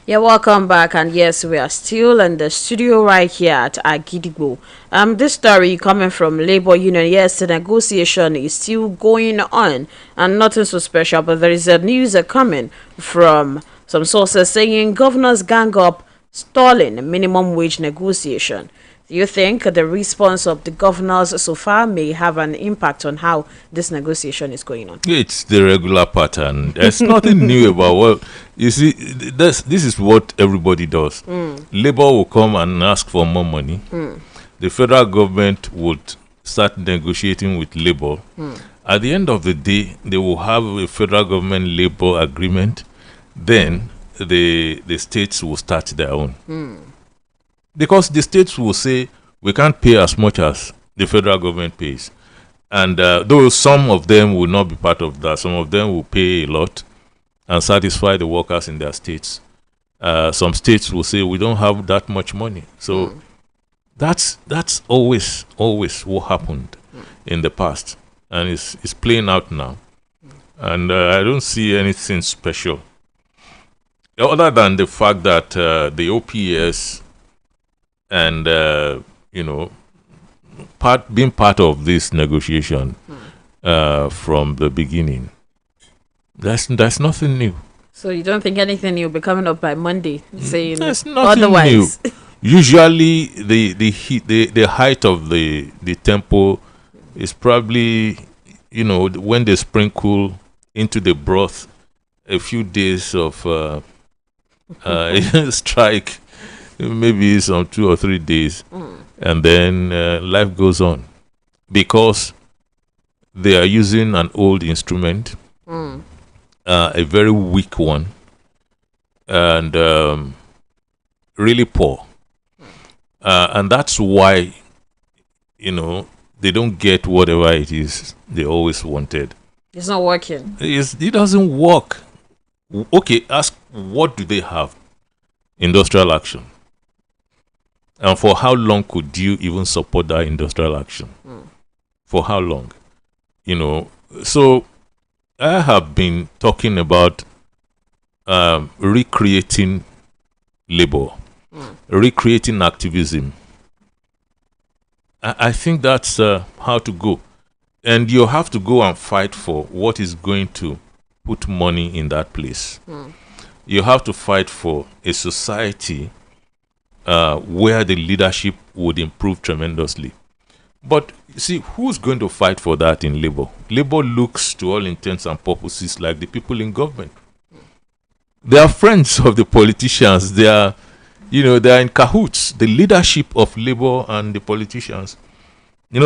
Yeah, welcome back, and yes, we are still in the studio right here at Agidigbo. This story coming from Labour Union. Yes, the negotiation is still going on, and nothing so special. But there is a news coming from some sources saying governors gang up stalling minimum wage negotiation. Do you think the response of the governors so far may have an impact on how this negotiation is going on? It's the regular pattern. There's nothing new about what you see. This is what everybody does. Labour will come and ask for more money. the federal government would start negotiating with labor. At the end of the day, they will have a federal government labor agreement. Then the states will start their own. Because the states will say, we can't pay as much as the federal government pays. And though some of them will not be part of that, some of them will pay a lot and satisfy the workers in their states. Some states will say, we don't have that much money. So that's always what happened in the past. And it's playing out now. And I don't see anything special. Other than the fact that the OPS and, being part of this negotiation from the beginning, that's nothing new. So you don't think anything new will be coming up by Monday saying There's nothing otherwise? New. Usually, the height of the tempo is probably, when they sprinkle into the broth a few days of strike, maybe some 2 or 3 days, and then life goes on, because they are using an old instrument, a very weak one, and really poor, and that's why they don't get whatever it is they always wanted. It's not working. It doesn't work. Okay, ask, what do they have? Industrial action. And for how long could you even support that industrial action? For how long? So I have been talking about recreating labor, recreating activism. I think that's how to go. And you have to go and fight for what is going to put money in that place. You have to fight for a society where the leadership would improve tremendously. But you see, who's going to fight for that in labor? Labor looks, to all intents and purposes, like the people in government. They are friends of the politicians. They are in cahoots. The leadership of labor and the politicians.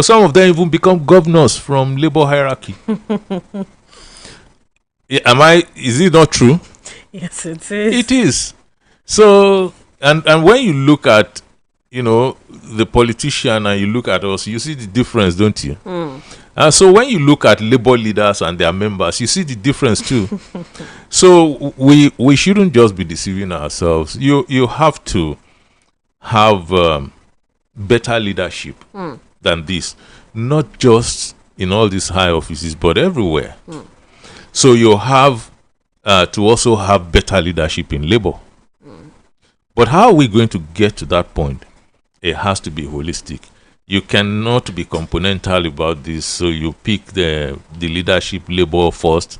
Some of them even become governors from labor hierarchy. Is it not true? Yes, it is. It is. So, and when you look at, the politician and you look at us, you see the difference, don't you? And so when you look at labor leaders and their members, you see the difference too. So we shouldn't just be deceiving ourselves. You have to have better leadership than this, not just in all these high offices, but everywhere. So you have to also have better leadership in labor. But how are we going to get to that point? It has to be holistic. You cannot be componental about this. So you pick the leadership labor first,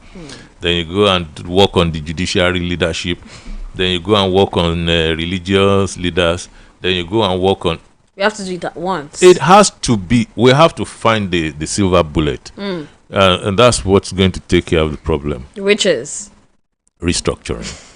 then you go and work on the judiciary leadership, then you go and work on religious leaders, then you go and work on. We have to do that once. It has to be. We have to find the silver bullet, and that's what's going to take care of the problem. Which is restructuring.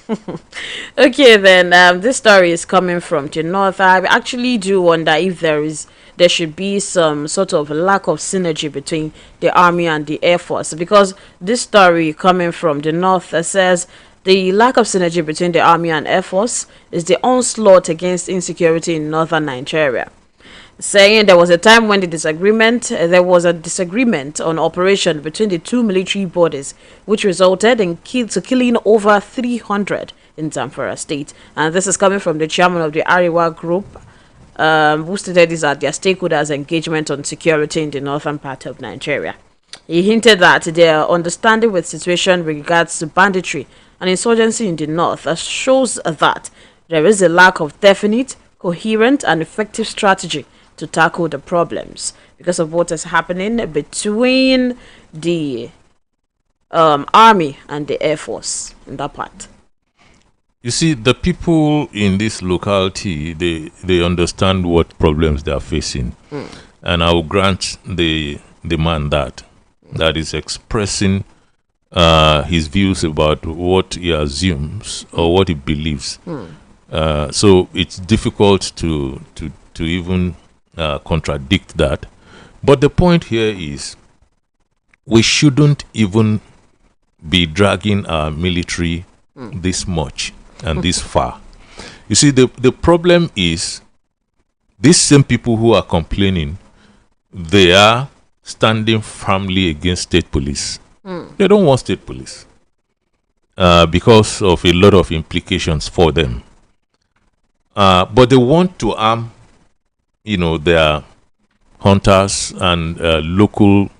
Okay, then this story is coming from the north. I actually do wonder if there should be some sort of lack of synergy between the army and the air force, because this story coming from the north says the lack of synergy between the army and air force is the onslaught against insecurity in northern Nigeria, saying there was a time when there was a disagreement on operation between the two military bodies, which resulted in killing over 300 in Zamfara state. And this is coming from the chairman of the Ariwa group, who stated these are their stakeholders' engagement on security in the northern part of Nigeria. He hinted that their understanding with situation with regards to banditry and insurgency in the north shows that there is a lack of definite, coherent and effective strategy to tackle the problems because of what is happening between the army and the air force in that part. You see, the people in this locality, they understand what problems they are facing. And I will grant the man that is expressing his views about what he assumes or what he believes. So it's difficult to even contradict that. But the point here is we shouldn't even be dragging our military this much and this far. You see, the problem is these same people who are complaining, they are standing firmly against state police. They don't want state police because of a lot of implications for them. But they want to arm, their hunters and local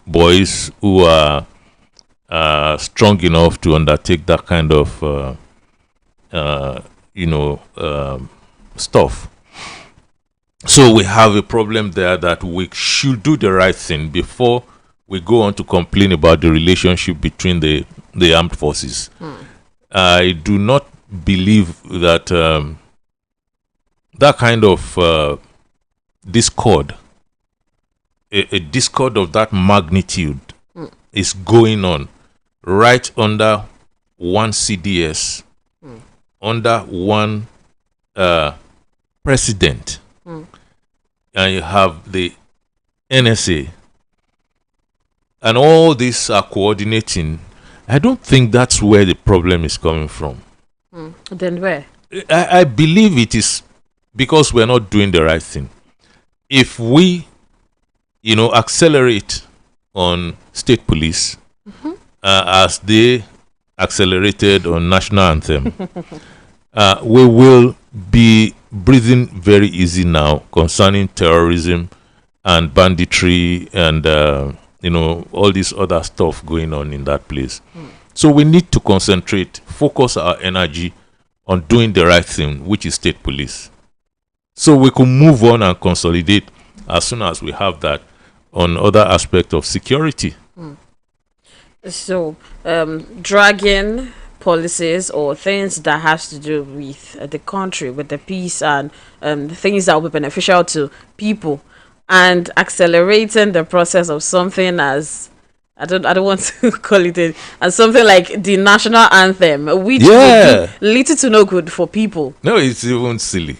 boys who are strong enough to undertake that kind of, stuff. So we have a problem there that we should do the right thing before we go on to complain about the relationship between the armed forces. I do not believe that that kind of discord, a discord of that magnitude is going on right under one CDS, under one president. And you have the NSA, and all these are coordinating. I don't think that's where the problem is coming from. Then where? I believe it is because we're not doing the right thing. If we, accelerate on state police as they accelerated on national anthem, we will be breathing very easy now concerning terrorism and banditry and all this other stuff going on in that place. So we need to concentrate, focus our energy on doing the right thing, which is state police. So we can move on and consolidate as soon as we have that on other aspects of security. So dragging policies or things that has to do with the country, with the peace and things that will be beneficial to people, and accelerating the process of something as I don't want to call it as something like the national anthem, which will do little to no good for people. No, it's even silly.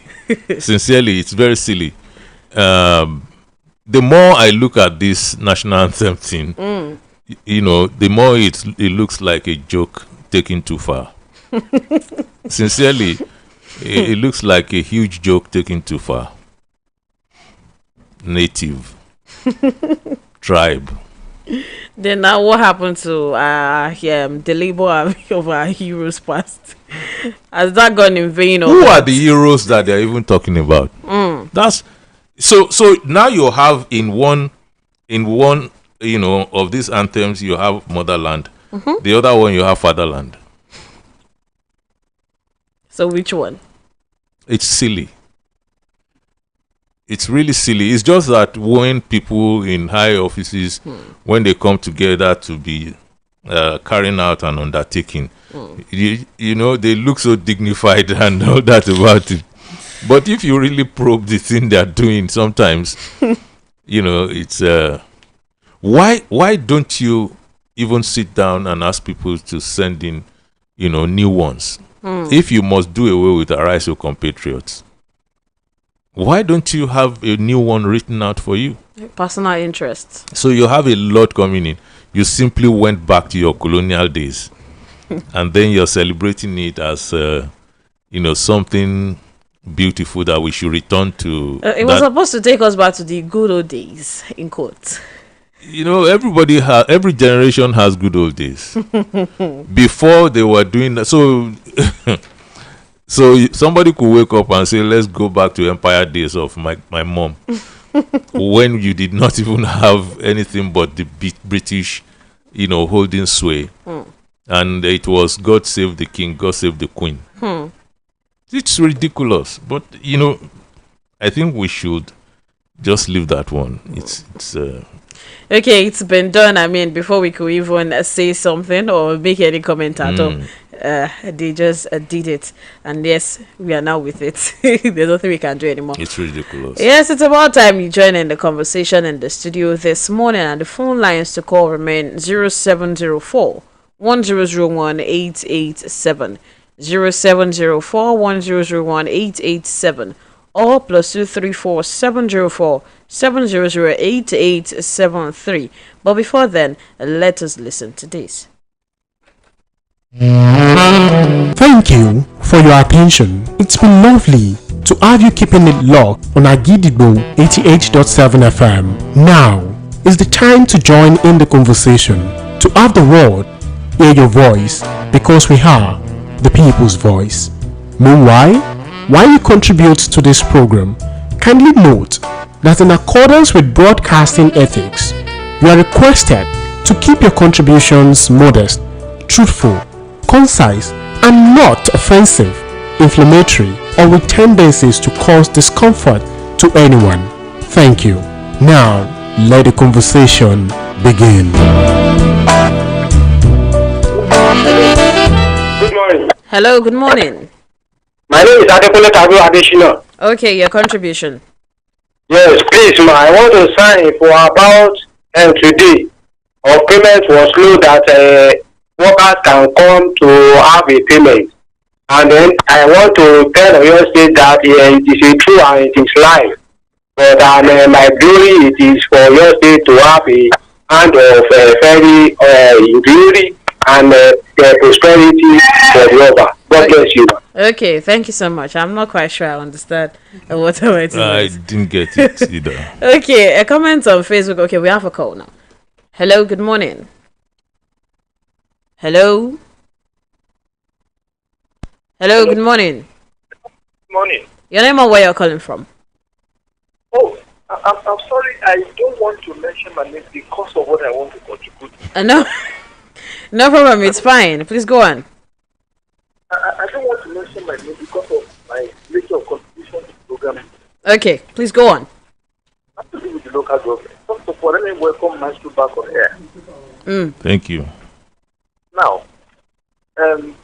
Sincerely, it's very silly. The more I look at this national anthem thing, the more it looks like a joke taken too far. Sincerely, it looks like a huge joke taken too far. Native tribe. Then now what happened to the labor army of our heroes past? Has that gone in vain? Who are the heroes that they're even talking about? That's so now you have in one of these anthems you have motherland. The other one you have fatherland. So which one? It's silly. It's really silly. It's just that when people in high offices, when they come together to be carrying out an undertaking, they look so dignified and all that about it. But if you really probe the thing they're doing, sometimes, it's why don't you even sit down and ask people to send in, new ones? If you must do away with our ISO compatriots, why don't you have a new one written out for you? Personal interests. So you have a lot coming in. You simply went back to your colonial days, and then you're celebrating it as, something beautiful that we should return to. It was supposed to take us back to the good old days, in quotes. Every generation has good old days. Before they were doing that, so somebody could wake up and say, let's go back to empire days of my mom, when you did not even have anything but the British, holding sway. And it was God save the king, God save the queen. It's ridiculous. But, I think we should just leave that one. It's okay, it's been done. I mean, before we could even say something or make any comment at all, they just did it. And yes, we are now with it. There's nothing we can do anymore. It's ridiculous. Yes, it's about time you join in the conversation in the studio this morning. And the phone lines to call remain 0704 1001 887. 0704 1001 887. or +234 704 7008873. But before then, let us listen to this. Thank you for your attention. It's been lovely to have you keeping it locked on Agidigbo 88.7 FM. Now is the time to join in the conversation, to have the world hear your voice, because we are the people's voice. Meanwhile, while you contribute to this program, kindly note that in accordance with broadcasting ethics, you are requested to keep your contributions modest, truthful, concise, and not offensive, inflammatory, or with tendencies to cause discomfort to anyone. Thank you. Now, let the conversation begin. Good morning. Hello, good morning. My name is Adekunle Tabu Adeshina. Okay, your contribution. Yes, please, ma. I want to sign for about today. Our payment was low that workers can come to have a payment. And then I want to tell your state that it is a true and it is live. But my glory it is for your state to have a hand of very glory and prosperity for the other. God bless you. Okay, thank you so much. I'm not quite sure I understand whatever it is. I didn't get it either. Okay, a comment on Facebook. Okay, we have a call now. Hello, good morning. Hello. Hello, good morning. Good morning. Your name or where you're calling from? Oh, I'm sorry. I don't want to mention my name because of what I want to contribute. No, no problem. It's fine. Please go on. I don't want to mention my name because of my nature of contribution to the program. Okay, please go on. I have to do with the local government. First of all, let me welcome Maestro back on air. Thank you. Now, I'm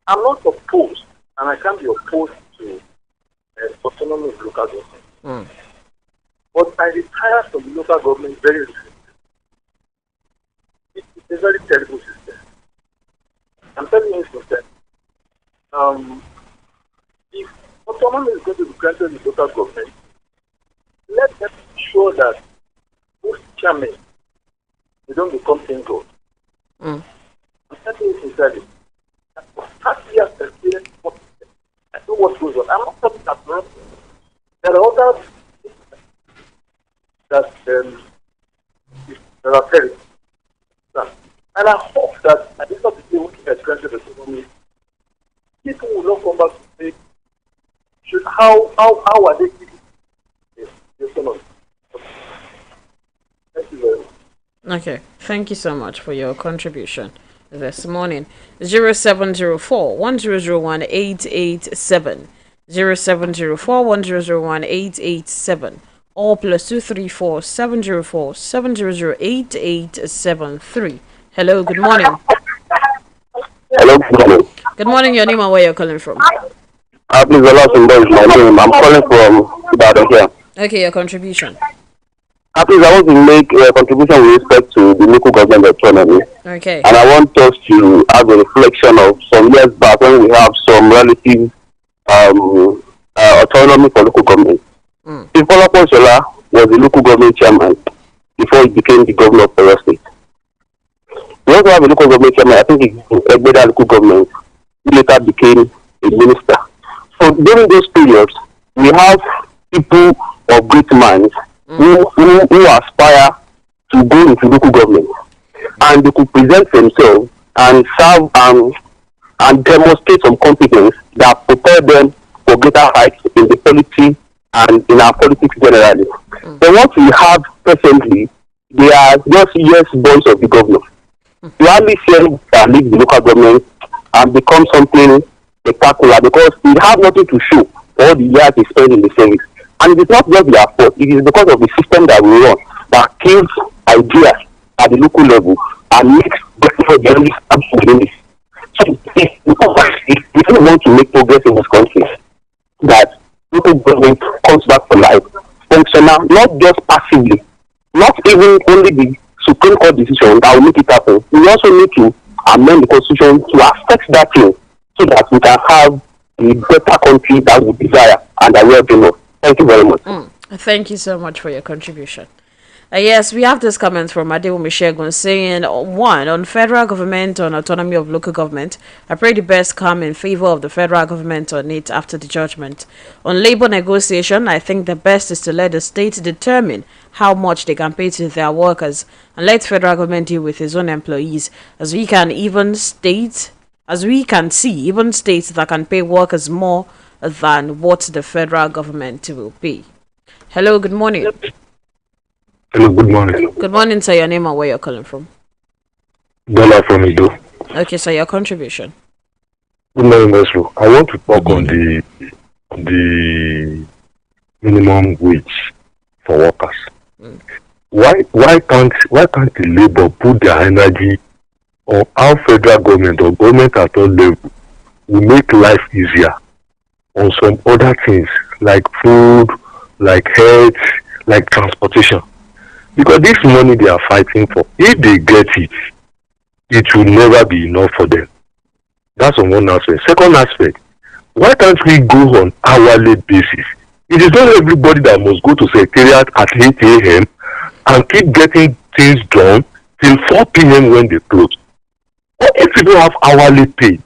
not opposed, and I can't be opposed to autonomy of local government. But I retire from the local government very recently. It's a very terrible system. I'm telling you something. If autonomy is going to be granted in local government, let us be sure that most chairmen they don't become single. I'm telling you sincerely. For 30 years experience, I know what goes on. I'm not talking about there are other that are terrible. And I hope that at the end of the day, when you get granted autonomy, people will not come back to say, how are they keeping the autonomy? Thank you very much. Okay, thank you so much for your contribution this morning. 0704 1001 887 0704 1001 887 or +234 704 7008873. Hello, good morning. Hello, good morning. Good morning, your name and where you're calling from? Please, my name. I'm calling from Ibadan here. Okay, your contribution. Please, I want to make a contribution with respect to the local government autonomy. Okay. And I want us to have a reflection of some years back when we have some relative autonomy for local government. Ifolapo Shola was the local government chairman before he became the governor of Oyo State. We also have a local government chairman, I think it's Egbeda local government, who later became a minister. So during those periods, we have people of great minds who aspire to go into local government, and they could present themselves and serve and demonstrate some competence that prepare them for greater heights in the polity and in our politics generally. But what we have presently, they are just yes boys of the governor. You hardly see them leave the local government and become something spectacular because they have nothing to show for all the years they spend in the service. And it is not just their fault, it is because of the system that we run that kills ideas at the local level and makes better journalists absolutely. So if we don't want to make progress in this country, that local government comes back to life, functional, not just passively, not even only the Supreme Court decision that will make it happen. We also need to amend the Constitution to affect that thing so that we can have a better country that we desire and that we are doing of. Thank you very much. Thank you so much for your contribution. Yes, we have this comment from Adewumi Shegun saying, one, on federal government, on autonomy of local government, I pray the best come in favor of the federal government on it after the judgment. On labor negotiation, I think the best is to let the state determine how much they can pay to their workers and let federal government deal with his own employees, as we can see, even states that can pay workers more than what the federal government will pay. Hello, good morning. Hello, good morning. Good morning, sir. Your name and where you're calling from? Dollar from Ido. Okay, so your contribution. Good morning, Maestro. I want to talk on the minimum wage for workers. Why can't the labor put their energy on how federal government or government at all level will make life easier on some other things like food, like health, like transportation? Because this money they are fighting for, if they get it, it will never be enough for them. That's on one aspect. Second aspect, why can't we go on hourly basis? It is not everybody that must go to secretariat at 8 a.m. and keep getting things done till 4 p.m. when they close. Or if people have hourly pay,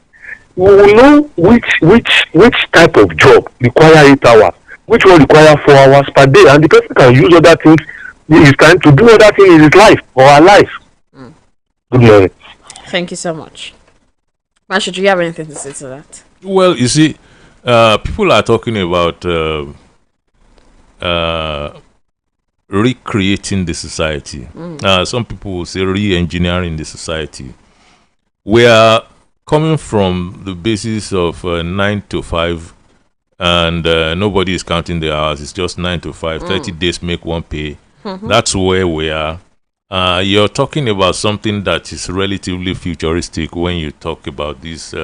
we will know which type of job require 8 hours, which one require 4 hours per day, and the person can use other things. It's time to do other things in his life or her life. Good morning. Thank you so much. Masha, do you have anything to say to that? Well, you see, people are talking about recreating the society. Some people will say re-engineering the society. We are coming from the basis of 9 to 5, and nobody is counting the hours. It's just 9 to 5. 30 days make one pay. That's where we are. You're talking about something that is relatively futuristic when you talk about this.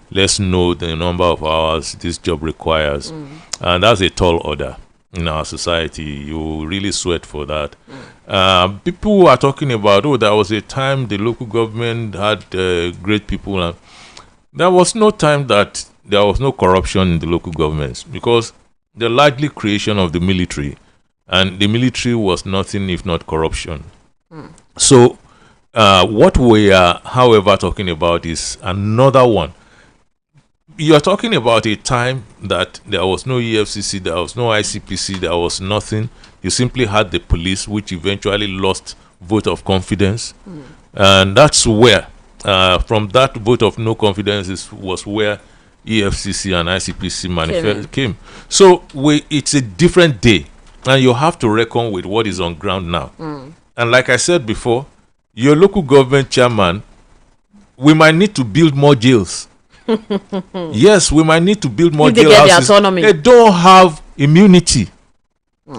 Let's know the number of hours this job requires. And that's a tall order in our society. You really sweat for that. People are talking about, there was a time the local government had great people. There was no time that there was no corruption in the local governments, because the largely creation of the military, and the military was nothing if not corruption. So what we are, however, talking about is another one. You are talking about a time that there was no EFCC, there was no ICPC, there was nothing. You simply had the police, which eventually lost vote of confidence. And that's where, from that vote of no confidence was where EFCC and ICPC manifest came. So it's a different day. And you have to reckon with what is on ground now. And like I said before, your local government chairman, we might need to build more jails. Yes, we might need to build more jail houses. They don't have immunity.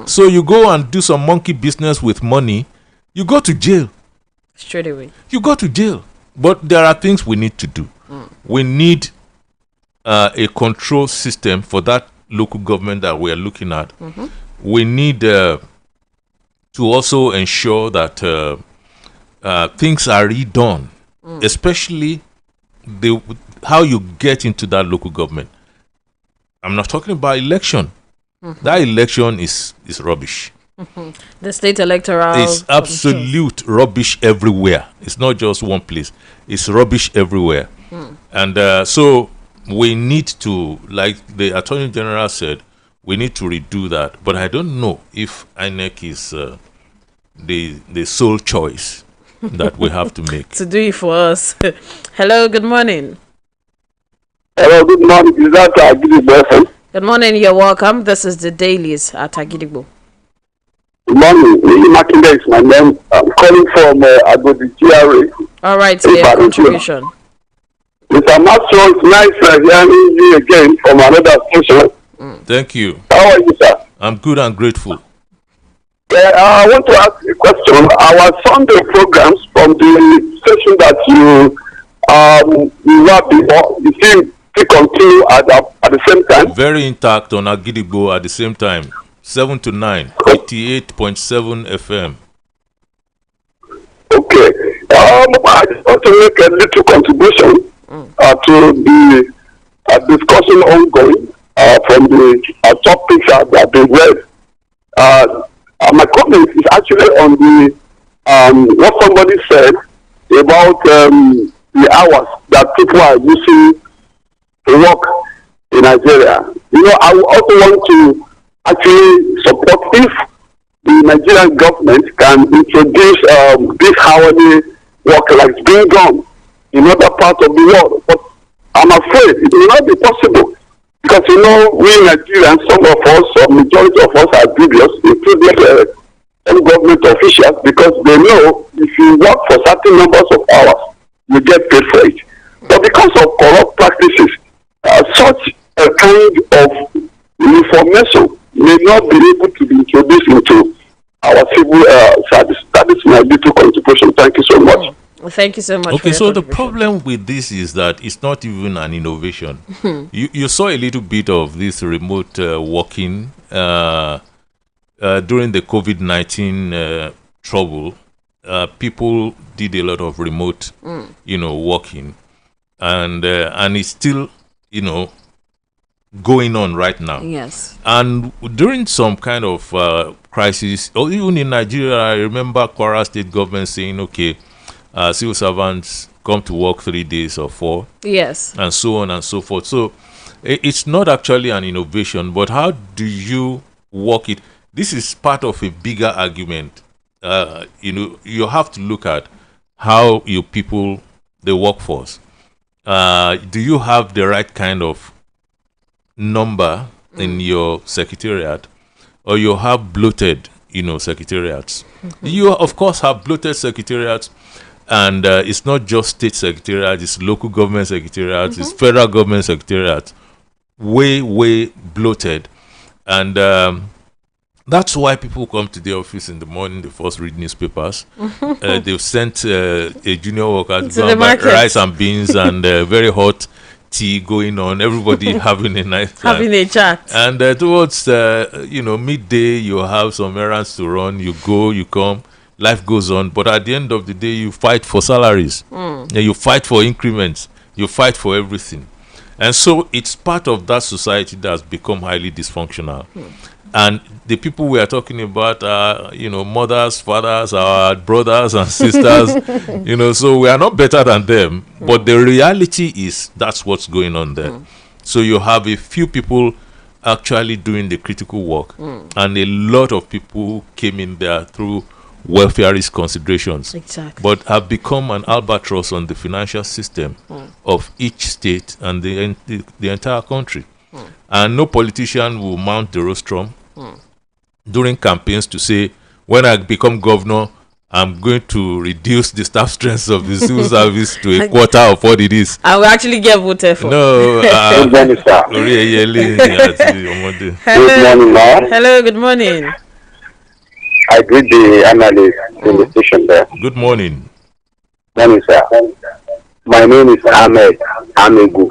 So you go and do some monkey business with money, you go to jail. Straight away. You go to jail. But there are things we need to do. We need a control system for that local government that we are looking at. We need to also ensure that things are redone, especially how you get into that local government. I'm not talking about election. That election is rubbish. The state electoral. It's absolute rubbish everywhere. It's not just one place. It's rubbish everywhere. And so we need to, like the Attorney General said, we need to redo that. But I don't know if INEC is the sole choice that we have to make. To do it for us. Hello, good morning. Hello, good morning. Is that Agidigbo? Good morning, you're welcome. This is the Dailies at Agidigbo. Good morning. Makinde is my name. I'm calling from Agodi GRA. All right, so your contribution. Mr. Maestro, it's nice hearing you again from another station. Thank you. How are you, sir? I'm good and grateful. I want to ask a question. Our Sunday programs from the station that you were before, the same continue at the same time? Very intact on Agidigbo at the same time. 7 to 9, 88.7 FM. Okay. I just want to make a little contribution to the discussion ongoing. from the topics that have been read. My comment is actually on the what somebody said about the hours that people are using to work in Nigeria. I would also want to actually support if the Nigerian government can introduce this hourly work like it's being done in other parts of the world. But I'm afraid it will not be possible because we Nigerians, some of us, or majority of us are dubious, including some government officials, because they know if you work for certain numbers of hours, you get paid for it. But because of corrupt practices, such a kind of information may not be able to be introduced into our civil service. That is my little contribution. Thank you so much. Thank you so much. Okay, so the problem with this is that it's not even an innovation. You saw a little bit of this remote working during the COVID-19 trouble. People did a lot of remote, working, and it's still, going on right now. Yes. And during some kind of crisis, or even in Nigeria, I remember Kwara State government saying, okay, civil servants come to work 3 days or 4. Yes. And so on and so forth. So it's not actually an innovation, but how do you work it? This is part of a bigger argument. You have to look at how you people, the workforce, do you have the right kind of number in your secretariat, or you have bloated, secretariats? You, of course, have bloated secretariats. And it's not just state secretariat, it's local government secretariat, it's federal government secretariat, way bloated. And that's why people come to the office in the morning, they first read newspapers. They've sent a junior worker to go and buy rice and beans and very hot tea going on, everybody having a nice time. Having a chat. And towards, midday, you have some errands to run, you go, you come. Life goes on, but at the end of the day, you fight for salaries, you fight for increments, you fight for everything. And so it's part of that society that has become highly dysfunctional. And the people we are talking about are, mothers, fathers, our brothers and sisters, so we are not better than them. But the reality is that's what's going on there. So you have a few people actually doing the critical work, and a lot of people who came in there through welfareist considerations, but have become an albatross on the financial system of each state and the entire country. And no politician will mount the rostrum during campaigns to say, when I become governor, I'm going to reduce the staff strength of the civil service to a quarter of what it is. I will actually get voted for. No. Good morning, sir. Hello, good morning. I greet the analyst in the station there. Good morning. Morning, sir. My name is Ahmed Amegu.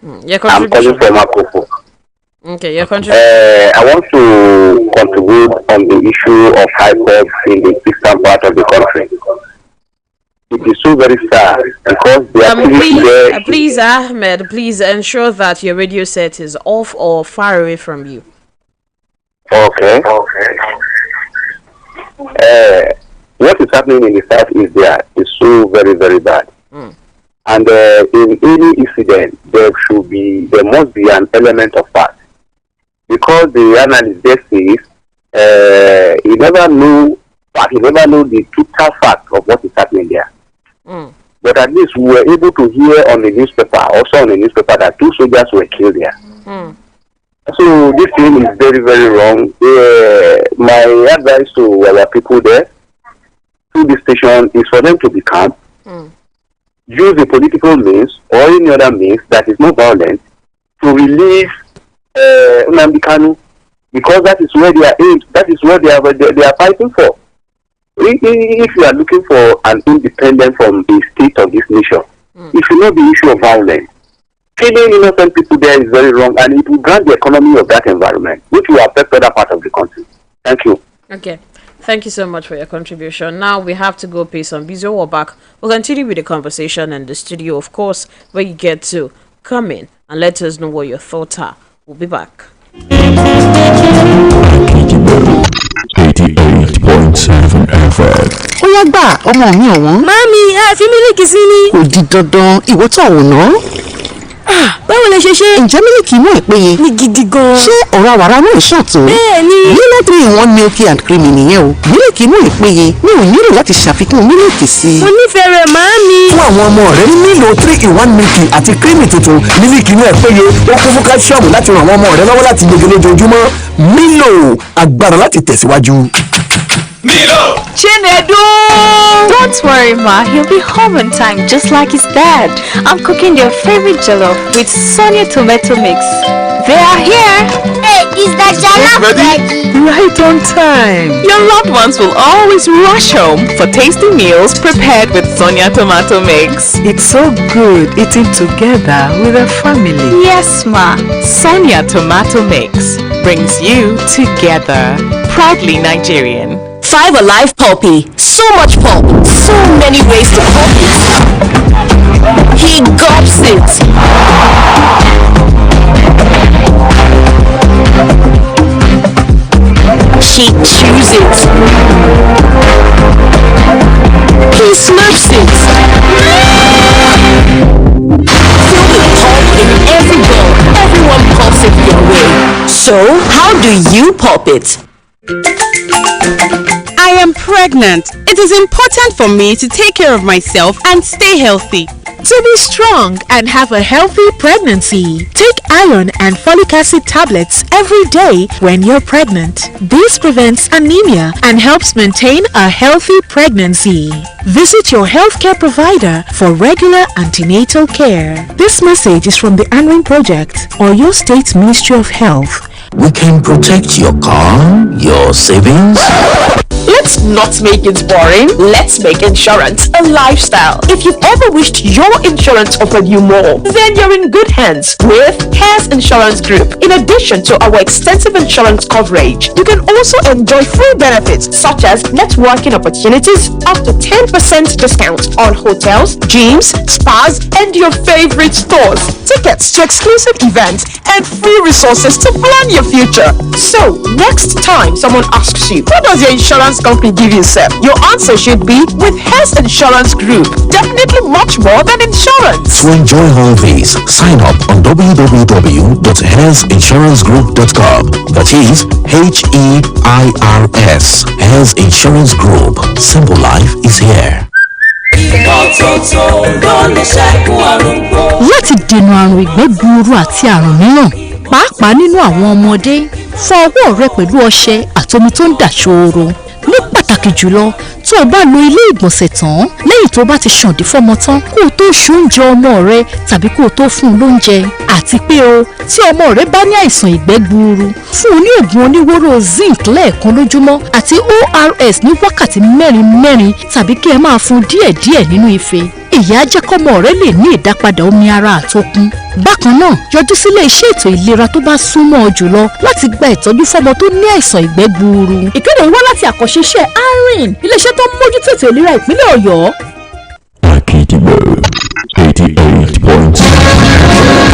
I'm calling from Akoko. Okay, your contribution. I want to contribute on the issue of high costs in the eastern part of the country. It is so very sad because the activity there. Please, Ahmed, please ensure that your radio set is off or far away from you. Okay. What is happening in the south is so very, very bad. And in any incident, there must be an element of fact. Because the analyst there says he never knew the total fact of what is happening there. But at least we were able to hear on the newspaper, that 2 soldiers were killed there. So this thing is very, very wrong. My advice to our people there, through this station, is for them to be calm, use the political means or any other means that is not violent to release Nnamdi Kanu, because that is where they are aimed, that is what they are fighting for. If you are looking for an independence from the state of this nation, it should not be an issue of violence. Killing innocent people there is very wrong, and it will grant the economy of that environment, which will affect other parts of the country. Thank you. Okay. Thank you so much for your contribution. Now we have to go pay some bills. We're back. We'll continue with the conversation in the studio, of course, where you get to come in and let us know what your thoughts are. We'll be back. 88.7 FM. Ó yá gbà ọmọ mi ọ̀wọ́n. Mami, ẹ fi mílíkì sí ni. Kò di dandan ìwọ tó àwòrán. Báwo lẹ ṣe ṣe? Ǹjẹ́ mílíkì inú ẹ̀ péye? Ní gidi gan. Ṣé ọ̀rá wàrà náà ṣàtò? Bẹ́ẹ̀ni. Mílíkì 3 in 1 milky and creamy nìyẹn o. Mílíkì inú ẹ̀ péye mi ò nílò láti ṣàfikún mílíkì sí i. Mo nífẹ̀ẹ́ rẹ̀ màámi. Fún àwọn ọmọ rẹ nílò 3 in 1 milky àti creamy tuntun. Mílíkì inú ẹ̀ péye ó kún fún káṣíọ̀mù láti ràn àwọn ọmọ rẹ lọ́wọ́ láti gbègbè lójoojúmọ́. Milo agbára láti tẹ̀síwájú. Milo! Chinedu! Don't worry, Ma. He'll be home on time, just like his dad. I'm cooking their favorite jollof with Sonia tomato mix. They are here. Hey, is that jollof ready? Right on time. Your loved ones will always rush home for tasty meals prepared with Sonia tomato mix. It's so good eating together with a family. Yes, Ma. Sonia tomato mix brings you together. Proudly Nigerian. 5 Alive Poppy. So much pulp. So many ways to pop it. He gobs it. She chews it. He slurps it. Feel the pulp in every bowl. Everyone pops it their way. So, how do you pop it? I am pregnant. It is important for me to take care of myself and stay healthy. To be strong and have a healthy pregnancy, take iron and folic acid tablets every day when you're pregnant. This prevents anemia and helps maintain a healthy pregnancy. Visit your healthcare provider for regular antenatal care. This message is from the Anwin Project or your State Ministry of Health. We can protect your car, your savings. Let's not make it boring. Let's make insurance a lifestyle. If you've ever wished your insurance offered you more, then you're in good hands with Has Insurance Group. In addition to our extensive insurance coverage, you can also enjoy free benefits such as networking opportunities, up to 10% discount on hotels, gyms, spas, and your favorite stores, tickets to exclusive events, and free resources to plan your future. So, next time someone asks you, what does your insurance company give you, sir? Your answer should be with Health Insurance Group. Definitely much more than insurance. To enjoy all these, sign up on www.healthinsurancegroup.com. That is HEIRS. Health Insurance Group. Simple life is here. Láti dènà àrùn ìgbẹ́ gbuuru àti àrùn mìíràn, pàápàá nínú àwọn ọmọdé, fọ ọwọ́ rẹ pẹ̀lú ọṣẹ àtomi tó ń dà ṣooro. Ní pàtàkì jùlọ, tó o bá lo ilé ìgbọ̀nsẹ̀ tán lẹ́yìn tó bá ti ṣàǹdí fọ́mọ tán kó o tó ṣe oúnjẹ ọmọ rẹ tàbí kó o tó fún un lóúnjẹ. Àti pé o, tí ọmọ rẹ bá ní àìsàn ìgbẹ́ gbuuru, fún un ní oògùn oníwóró zinc lẹ́ẹ̀kan lójúmọ́ àti ORS ní wákàtí mẹ́rin tàbí kí ẹ máa fún díẹ̀díẹ̀ nínú ife. Èyí á jẹ́ kọ́mọ rẹ lè ní ìdápadà omi ara àtọkùn. Bákan náà, yọjú sílé iṣẹ́ ètò ìlera tó bá súnmọ́ ọ jùlọ láti gba ìtọ́jú fọ́mọ tó ní àìsàn ìgbẹ́ gbuuru. Ìkéde wá láti àkànṣe iṣẹ́ ARIN, iléeṣẹ́ tó ń mójútó ètò ìlera ìpínlẹ̀ Ọ̀yọ́. Akidibo 88.7.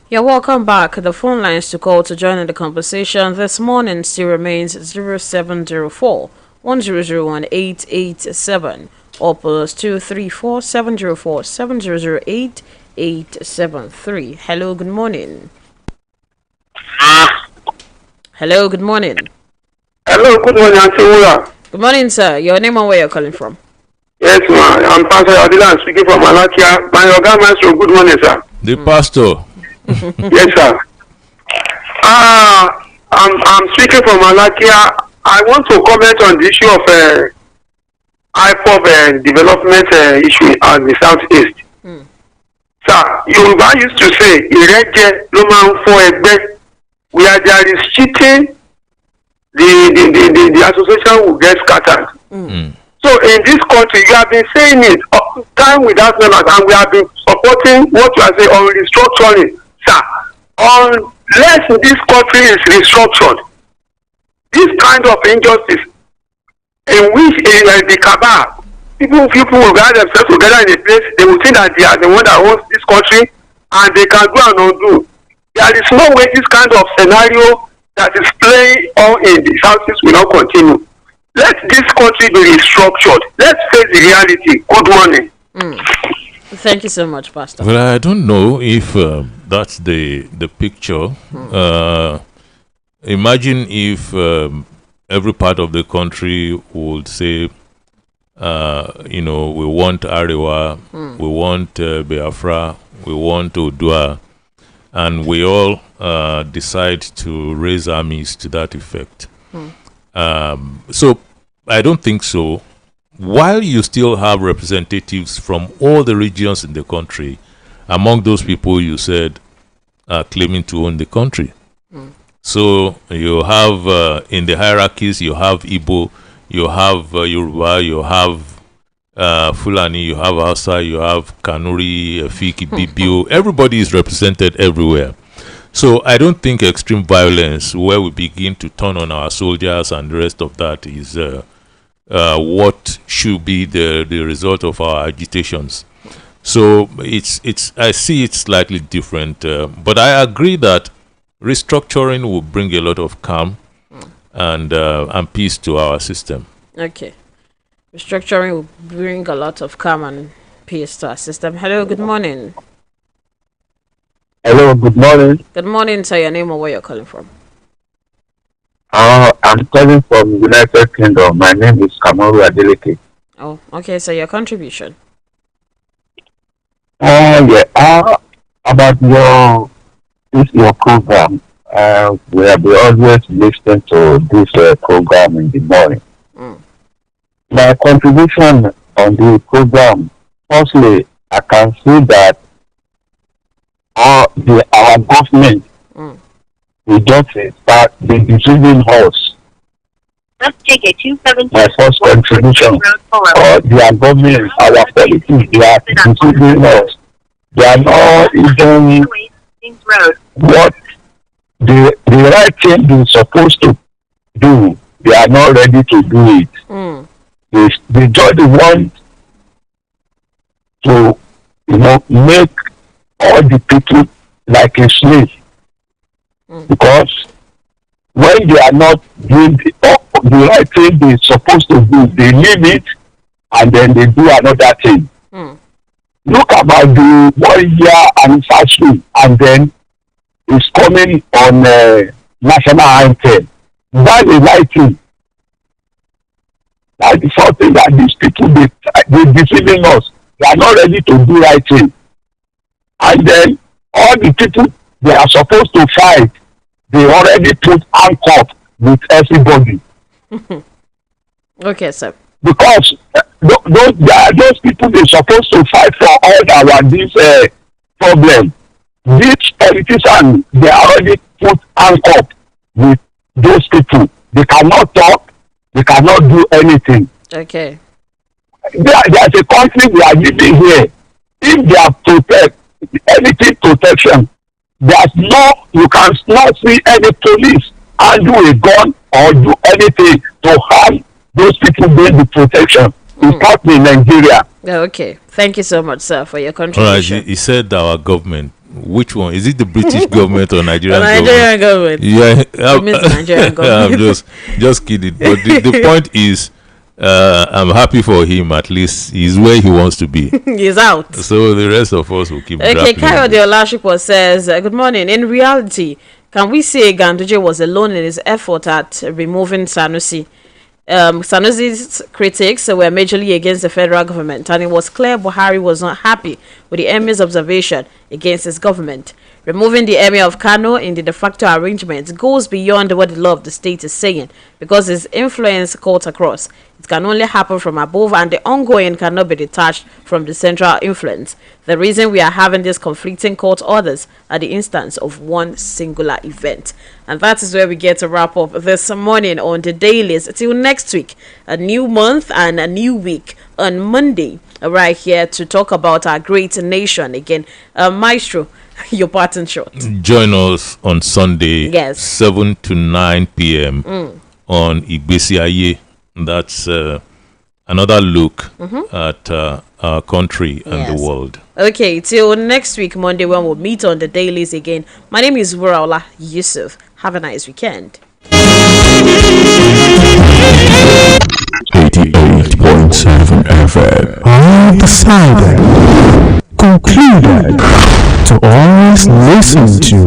You're welcome back. The phone lines to call to join in the conversation this morning still remains 0704 1001 887 or plus 234 704 7008 873. Hello, good morning. Hello, good morning. Hello, good morning, Auntie Wura. Good morning, sir. Your name and where you're calling from? Yes, ma'am. I'm Pastor Adilan speaking from Malakia. My Oga Maestro, good morning, sir. The pastor. Yes, sir. I'm speaking from Malakia. I want to comment on the issue of IPOB development issue at the southeast. Sir, Yoruba used to say, "Ìrẹ́jẹ ló máa ń fọ́ ẹgbẹ́." Where there is cheating, the association will get scattered. So in this country, you have been saying it time without numbers, and we have been supporting what you are saying on restructuring, sir. Unless this country is restructured, this kind of injustice in which the cabal, people will gather themselves together in a place, they will think that they are the one that owns this country, and they can do and undo. There is no way this kind of scenario that is playing on in the houses will not continue. Let this country be restructured. Let's face the reality. Good morning. Thank you so much, Pastor. Well, I don't know if that's the picture. Imagine if every part of the country would say, we want Arewa, we want Biafra, we want Odua, and we all decide to raise armies to that effect. So I don't think so. While you still have representatives from all the regions in the country, among those people you said are claiming to own the country. So you have in the hierarchies, you have Igbo, you have Yoruba, you have Fulani, you have Hausa, you have Kanuri, Efiki, Bibio. Everybody is represented everywhere. So I don't think extreme violence, where we begin to turn on our soldiers and the rest of that, is what should be the result of our agitations. So I see it slightly different, but I agree that restructuring will bring a lot of calm and peace to our system. Okay. Restructuring will bring a lot of calm and peace to our system. Hello, good morning. Hello, good morning. Good morning, sir. Your name or where you're calling from? I'm calling from United Kingdom. My name is Kamaru Adeleke. Oh, okay. So your contribution. About your program. We have been always listening to this program in the morning. My contribution on the program, firstly, I can see that our government we just start the deceiving us. Let's take a 217. My first contribution, their government, our politics, they are deceiving us. They are not even what the right thing they're supposed to do. They are not ready to do it. They just want to, make all the people like a slave. Because when they are not doing the right thing they're supposed to do, they leave it and then they do another thing. Look about the 1 year anniversary and then it's coming on national anthem. That's the right thing. That's the first thing that these people they're deceiving us. They are not ready to do right thing. And then all the people they are supposed to fight, they already put handcuffs with everybody. Okay, sir. Because those people they're supposed to fight for all this problem. These politicians they already put handcuffs with those people. They cannot talk. They cannot do anything. Okay. There's a country we are living here. If they are anything protection, you can not see any police handle a gun or do anything to harm those people doing the protection. It's not in Nigeria. Okay. Thank you so much, sir, for your contribution. All right, he said our government. Which one? Is it the British government or Nigerian government? Yeah, Nigerian government. I'm just kidding. But the point is, I'm happy for him. At least he's where he wants to be. He's out. So the rest of us will keep. Okay, Kayode Olashipo says, "Good morning. In reality, can we say Ganduje was alone in his effort at removing Sanusi? Sanusi's critics were majorly against the federal government, and it was clear Buhari was not happy with the emir's observation against his government. Removing the emir of Kano in the de facto arrangement goes beyond what the law of the state is saying, because his influence cuts across. It can only happen from above, and the ongoing cannot be detached from the central influence. The reason we are having these conflicting court orders are the instance of one singular event." And that is where we get to wrap up this morning on the dailies. Till next week, a new month and a new week on Monday, right here to talk about our great nation again. Maestro, your parting shot. Join us on Sunday, yes, 7 to 9 p.m. on Igbesi Aye That's another look at our country and the world. Okay, till next week, Monday, when we'll meet on the dailies again. My name is Wuraola Yusuff. Have a nice weekend. 88.7 FM. All decided, concluded to always listen to